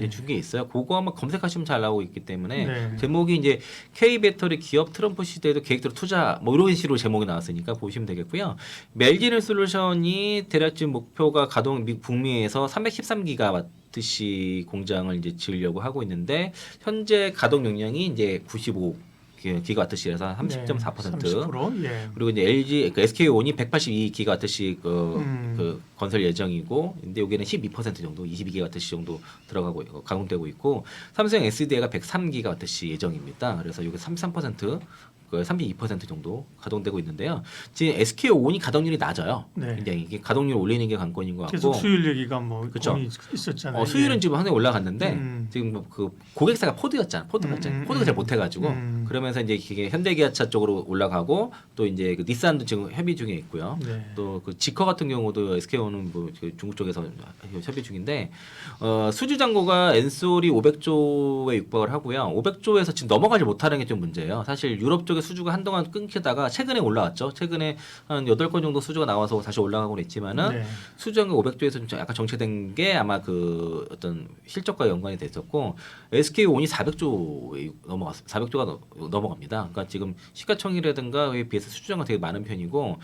준 게 있어요. 그거 한번 검색하시면 잘 나오고 있기 때문에 제목이 이제 K 배터리 기업 트럼프 시대에도 계획대로 투자 뭐 이런 식으로 제목이 나왔으니까 보시면 되겠고요. LG에너지솔루션이 대략 지금 목표가 가동 북미에서 313기가와트시 공장을 이제 지으려고 하고 있는데 현재 가동 용량이 이제 95 기가와트시에서 한 30.4%. 30%. 예. 그리고 이제 LG SK온이 182기가와트시 그 건설 예정이고, 근데 여기는 12% 정도, 22기가와트시 정도 들어가고 가동되고 있고, 삼성 SDI가 103기가와트시 예정입니다. 그래서 여기 33%, 32% 정도 가동되고 있는데요. 지금 SK온이 가동률이 낮아요. 네. 굉장히 이게 가동률 올리는 게 관건인 것 같고. 계속 수율 얘기가 뭐 그쵸. 고민이 있었잖아요. 수율은 예. 지금 상당히 올라갔는데 지금 뭐그 고객사가 포드였잖아. 포드가 잘 못해가지고 그러면서 이제 이게 현대기아차 쪽으로 올라가고, 또 이제 그 닛산도 지금 협의 중에 있고요. 네. 또 그 지커 같은 경우도 SK온은 뭐 중국 쪽에서 협의 중인데, 수주 잔고가 엔솔이 500조에 육박을 하고요. 500조에서 지금 넘어가지 못하는 게 좀 문제예요. 사실 유럽 쪽에 수주가 한동안 끊기다가 최근에 올라왔죠. 최근에 한 8건 정도 수주가 나와서 다시 올라가고는 있지만은 네. 수주 잔고 500조에서 좀 약간 정체된 게 아마 그 어떤 실적과 연관이 됐었고, SK온이 400조에 400조가 넘어갑니다. 그러니까 지금 시가총액이라든가에 비해서 수주 잔고가 되게 많은 편이고,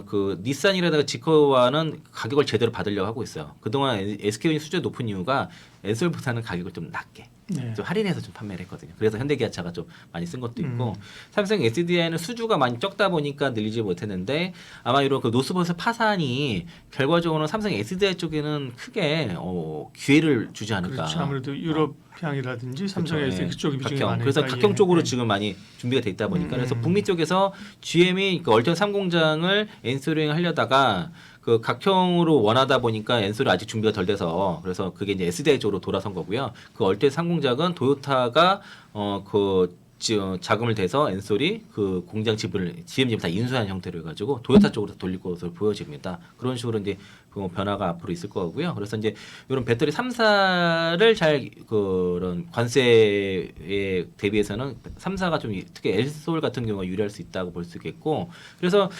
그 닛산이라든가 지커와는 가격을 제대로 받으려고 하고 있어요. 그동안 SK온이 수주가 높은 이유가 엔솔보다는 가격을 좀 낮게 좀 할인해서 좀 판매를 했거든요. 그래서 현대기아차가 좀 많이 쓴 것도 있고, 삼성 SDI는 수주가 많이 적다 보니까 늘리지 못했는데, 아마 이런 그 노스버스 파산이 결과적으로는 삼성 SDI 쪽에는 크게 기회를 주지 않을까. 그렇죠. 아무래도 유럽향이라든지 삼성 SDI 그쪽이 비중이 많으니까. 그래서 각형 쪽으로 지금 많이 준비가 돼 있다 보니까 그래서 북미 쪽에서 GM이 그 얼텐 3공장을 엔소링 하려다가 그 각형으로 원하다 보니까 엔솔이 아직 준비가 덜 돼서, 그래서 그게 이제 SDI 쪽으로 돌아선 거고요. 그 얼텐 상공작은 도요타가 그 자금을 대서 엔솔이 그 공장 지분을 GM 지분 다 인수한 형태로 해가지고 도요타 쪽으로 돌릴 것으로 보여집니다. 그런 식으로 이제 그 변화가 앞으로 있을 거고요. 그래서 이제 이런 배터리 3사를 잘 그런 관세에 대비해서는 3사가 좀 특히 엘솔 같은 경우가 유리할 수 있다고 볼 수 있겠고, 그래서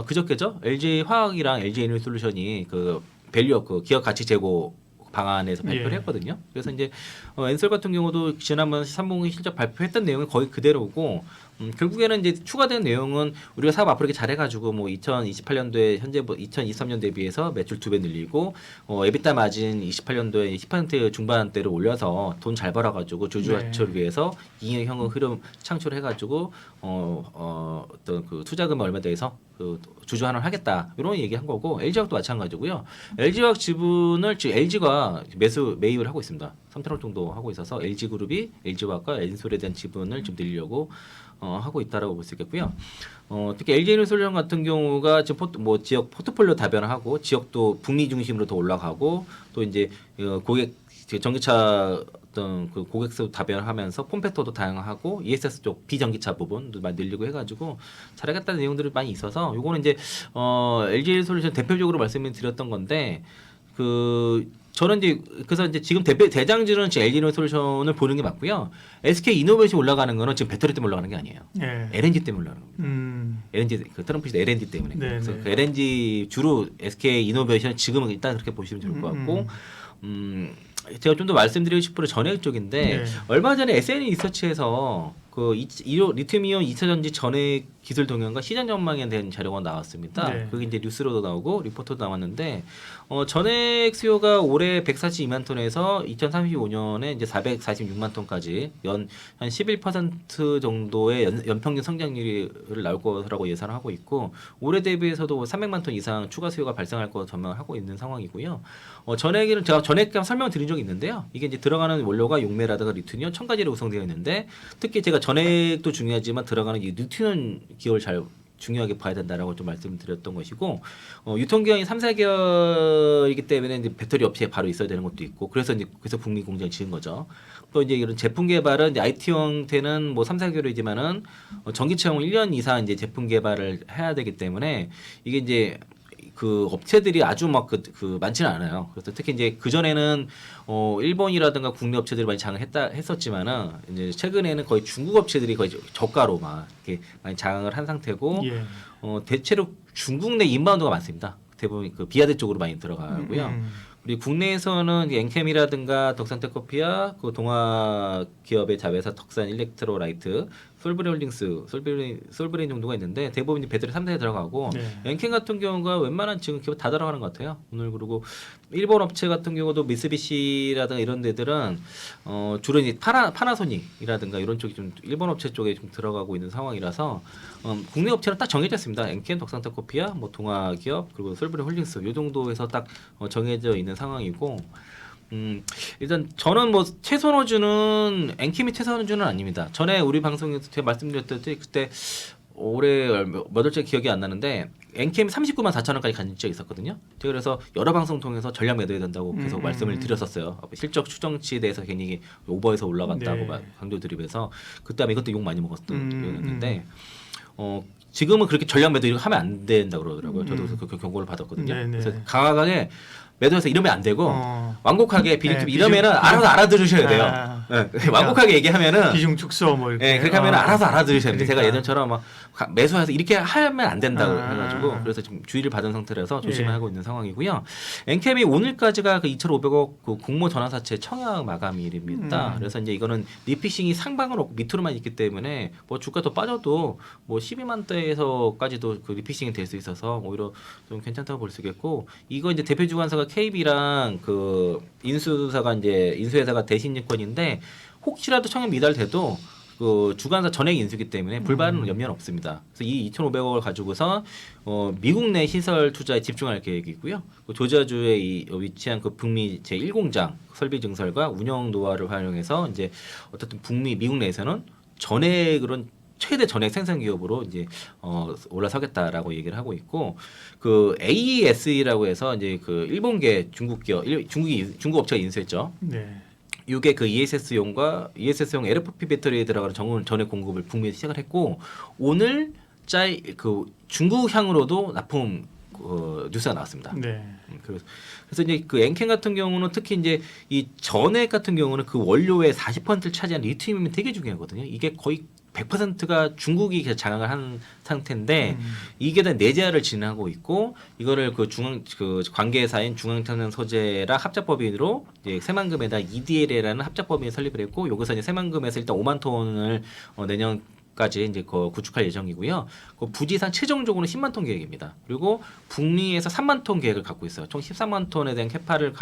그저께죠. LG 화학이랑 LG 에너지솔루션이 그 밸류업 그 기업 가치 제고 방안에서 발표를 했거든요. 그래서 이제 엔솔 같은 경우도 지난번 3분기 실적 발표했던 내용이 거의 그대로고, 결국에는 이제 추가된 내용은 우리가 사업 앞으로 이렇게 잘해가지고 뭐 2028년도에 현재 2023년 대비해서 매출 2배 늘리고, 에비타 마진 28년도에 10% 중반대로 올려서 돈 잘 벌어가지고 주주 가치를 위해서 이익 현금 흐름 창출해가지고 어떤 그 투자금을 얼마 대해서 그 주주 환원하겠다 이런 얘기한 거고, LG화학도 마찬가지고요. LG화학 지분을 지금 LG가 매입을 하고 있습니다. 3천억 정도 하고 있어서 LG그룹이 LG화학과 엔솔에 대한 지분을 좀 늘리려고 하고 있다라고 볼 수 있겠고요. 특히 LG에너지솔루션 같은 경우가 지금 지역 포트폴리오 다변화하고, 지역도 북미 중심으로 더 올라가고, 또 이제 고객 전기차 어떤 그 고객수 다변화하면서 폼팩터도 다양하고, ESS 쪽 비전기차 부분도 많이 늘리고 해가지고 잘하겠다는 내용들이 많이 있어서, 요거는 이제 LG에너지솔루션 대표적으로 말씀을 드렸던 건데, 저는 이제 그래서 이제 지금 대장주는 LG에너지솔루션을 보는 게 맞고요. SK 이노베이션 올라가는 거는 지금 배터리 때문에 올라가는 게 아니에요. LNG 때문에 올라가는 겁니다. LNG 그 트럼프 시대 LNG 때문에. 그래서 그 LNG 주로 SK 이노베이션 지금은 일단 그렇게 보시면 좋을 것 같고, 제가 좀 더 말씀드리고 싶은 전액 쪽인데, 얼마 전에 SN 리서치에서 그 리튬이온 2차 전지 전액 기술 동향과 시장 전망에 대한 자료가 나왔습니다. 그게 이제 뉴스로도 나오고 리포트도 나왔는데, 전액 수요가 올해 142만 톤에서 2035년에 이제 446만 톤까지 한 11% 정도의 연평균 성장률을 나올 거라고 예상하고 있고, 올해 대비해서도 300만 톤 이상 추가 수요가 발생할 거 전망하고 있는 상황이고요. 전액은 제가 전액 설명을 드린 적이 있는데요. 이게 이제 들어가는 원료가 용매라든가 리튬이온, 첨가제로 구성되어 있는데, 특히 제가 전액도 중요하지만 들어가는 이 리튬이온 기업을 잘 중요하게 봐야 된다라고 좀 말씀드렸던 것이고, 유통기한이 3, 4개월이기 때문에 이제 배터리 업체에 바로 있어야 되는 것도 있고, 그래서 북미 공장을 지은 거죠. 또 이제 이런 제품 개발은 이제 IT 형태는 뭐 3, 4개월이지만은 전기차용 1년 이상 이제 제품 개발을 해야 되기 때문에, 이게 이제 그 업체들이 아주 막 많지는 않아요. 그래서 특히 이제 그 전에는 일본이라든가 국내 업체들이 많이 했었지만은, 이제 최근에는 거의 중국 업체들이 거의 저가로 막 이렇게 많이 장악을 한 상태고, 대체로 중국 내 인바운드가 많습니다. 대부분 그 비아드 쪽으로 많이 들어가고요. 그리고 국내에서는 엔캠이라든가 덕산테크코피아, 그 동아 기업의 자회사 덕산 일렉트로라이트, 솔브레홀딩스, 솔브레인 정도가 있는데 대부분 배터리 3대에 들어가고 네. 엔켄 같은 경우가 웬만한 지금 기업 다 들어가는 것 같아요. 오늘 그리고 일본 업체 같은 경우도 미쓰비시라든가 이런 데들은 주로 이제 파나소닉이라든가 이런 쪽이 좀 일본 업체 쪽에 좀 들어가고 있는 상황이라서 국내 업체는 딱 정해져 있습니다. 엔켄, 덕산타 코피아, 뭐 동아기업 그리고 솔브레홀딩스 이 정도에서 딱 정해져 있는 상황이고. 일단 저는 뭐 최선호주는 엔캠이 최선호주는 아닙니다. 전에 우리 방송에서 제가 말씀드렸듯이 그때 올해 몇 월째 기억이 안 나는데 엔캠 39만 4천 원까지 간 적이 있었거든요. 제가 그래서 여러 방송 통해서 전략 매도해야 된다고 계속 말씀을 드렸었어요. 실적 추정치에 대해서 괜히 오버해서 올라갔다고 네. 강조드리면서 그때 아마 이것도 욕 많이 먹었던 기억이었는데 지금은 그렇게 전략 매도 하면 안 된다고 그러더라고요. 저도 그 경고를 받았거든요. 네, 네. 그래서 강하게 매도해서 이러면 안 되고 완곡하게 비중투 네, 이러면은 비중- 알아서 알아들으셔야 돼요. 아, 네, 그러니까 완곡하게 얘기하면은 비중 축소 뭐 이렇게. 네, 그렇게 하면 알아서 알아들으셔야 돼요. 제가 그러니까. 예전처럼 막 매수해서 이렇게 하면 안 된다고 아. 해가지고 그래서 지금 주의를 받은 상태라서 예. 조심하고 있는 상황이고요. 엔캠이 오늘까지가 그 2,500억 그 공모 전환사채 청약 마감일입니다. 그래서 이제 이거는 리피싱이 상방으로 밑으로만 있기 때문에 뭐 주가 더 빠져도 뭐 12만 대에서까지도 그 리피싱이 될 수 있어서 오히려 좀 괜찮다고 볼 수 있겠고 이거 이제 대표 주관사가 KB랑 그 인수회사가 대신증권인데 혹시라도 청약 미달돼도 그 주관사 전액 인수기 때문에 불발은 염려는 없습니다. 그래서 이 2,500억을 가지고서 미국 내 시설 투자에 집중할 계획이고요. 그 조지아주에 위치한 그 북미 제1공장 설비 증설과 운영 노하우를 활용해서 이제 어쨌든 북미 미국 내에서는 전액으로 최대 전액 생산 기업으로 이제 올라서겠다라고 얘기를 하고 있고 그 AESE라고 해서 이제 그 일본계 중국 기업 중국 업체가 인수했죠. 네. 이게 그 ESS용과 ESS용 LFP 배터리에 들어가는 전액 공급을 북미에서 시작을 했고 오늘 그 중국향으로도 납품 뉴스가 나왔습니다. 네. 그래서 이제 그 엔켄 같은 경우는 특히 이제 이 전액 같은 경우는 그 원료의 40%를 차지한 리튬이 되게 중요하거든요. 이게 거의 100%가 중국이 장악을 한 상태인데 이게 다 내재화를 진행하고 있고 이거를 그 관계사인 중앙천연 소재라 합작법인으로 이제 새만금에다 EDL이라는 합작법인을 설립을 했고 여기서 이제 새만금에서 일단 5만 톤을 내년까지 이제 구축할 예정이고요. 그 부지산 최종적으로는 10만 톤 계획입니다. 그리고 북미에서 3만 톤 계획을 갖고 있어요. 총 13만 톤에 대한 캐파를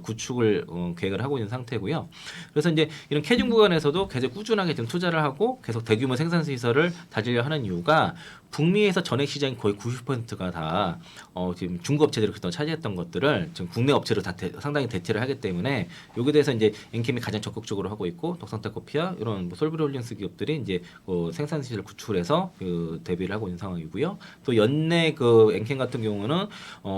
구축을 계획을 하고 있는 상태고요. 그래서 이제 이런 캐중 구간에서도 계속 꾸준하게 지금 투자를 하고 계속 대규모 생산 시설을 다지려 하는 이유가 북미에서 전액 시장이 거의 90%가 다 지금 중국 업체들이 그동안 차지했던 것들을 지금 국내 업체로 다 상당히 대체를 하기 때문에 여기에 대해서 이제 엔캠이 가장 적극적으로 하고 있고 덕산타 코피아 이런 뭐 솔브레홀딩스 기업들이 이제 생산 시설 구축을 해서 그 대비를 하고 있는 상황이고요. 또 연내 그 엔캠 같은 경우는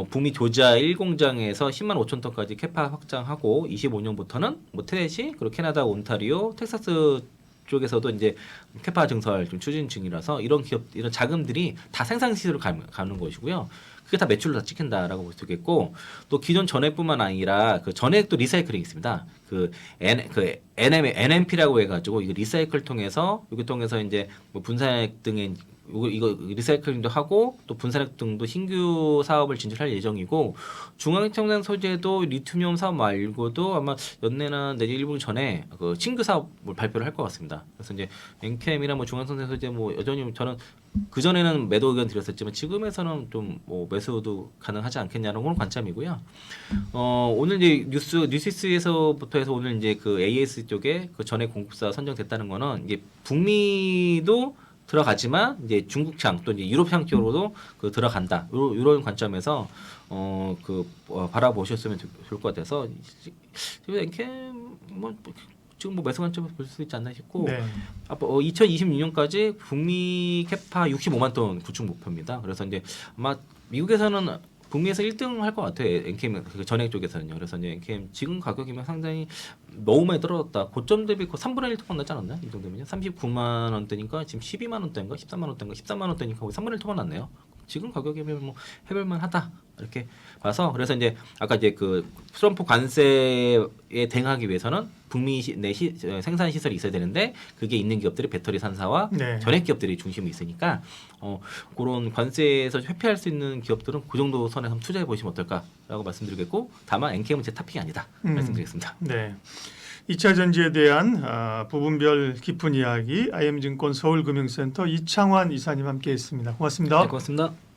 북미 조지아 1공장에서 10만 5천 톤까지 캐파 확장하고 25년부터는 뭐 테네시 그리고 캐나다 온타리오 텍사스 쪽에서도 이제 캐파 증설 좀 추진 중이라서 이런 기업 이런 자금들이 다 생산 시설을 가는 것이고요. 그게 다 매출로 다 찍힌다라고 볼 수 있겠고 또 기존 전액뿐만 아니라 그 전액도 리사이클링이 있습니다. NMP라고 해가지고 이거 리사이클 통해서 여기 통해서 이제 뭐 분산액 등의 이거 리사이클링도 하고 또 분산액 등도 신규 사업을 진출할 예정이고 중앙청산 소재도 리튬이온 사업 말고도 아마 연내나 내년 1분 전에 그 신규 사업을 발표를 할 것 같습니다. 그래서 이제 엔캠이나 뭐 중앙청산 소재 뭐 여전히 저는 그 전에는 매도 의견 드렸었지만 지금에서는 좀 뭐 매수도 가능하지 않겠냐는 그런 관점이고요. 오늘 이제 뉴시스에서부터 해서 오늘 이제 그 AS 쪽에 그 전액 공급사 선정됐다는 거는 이게 북미도 들어가지만 이제 중국향 또 이제 유럽향 쪽으로도 그 들어간다. 이런 관점에서 바라보셨으면 좋을 것 같아서 지금 엔캠 뭐 지금 뭐 매수 관점에서 볼 수 있지 않나 싶고 네. 2026년까지 북미 캐파 65만 톤 구축 목표입니다. 그래서 이제 아마 미국에서는 북미에서 1등 할 것 같아요. 엔캠 그 전액 쪽에서는요. 그래서 이제 엔캠 지금 가격이면 상당히 너무 많이 떨어졌다. 고점 대비 3분의 1 토건 났지 않았나? 이 정도면요. 39만 원대니까 지금 12만 원대인가 13만 원대인가 13만 원대니까 거의 3분의 1 토건 났네요. 지금 가격이면 뭐 해볼만하다 이렇게 봐서 그래서 이제 아까 이제 그 트럼프 관세에 대응하기 위해서는 북미 내 생산 시설이 있어야 되는데 그게 있는 기업들이 배터리 산사와 네. 전액 기업들이 중심이 있으니까 그런 관세에서 회피할 수 있는 기업들은 그 정도 선에 한번 투자해 보시면 어떨까라고 말씀드리겠고 다만 엔캠은 제 탑픽이 아니다 말씀드리겠습니다. 네. 2차 전지에 대한 부분별 깊은 이야기 IM증권 서울금융센터 이창환 이사님 함께했습니다. 고맙습니다. 네, 고맙습니다.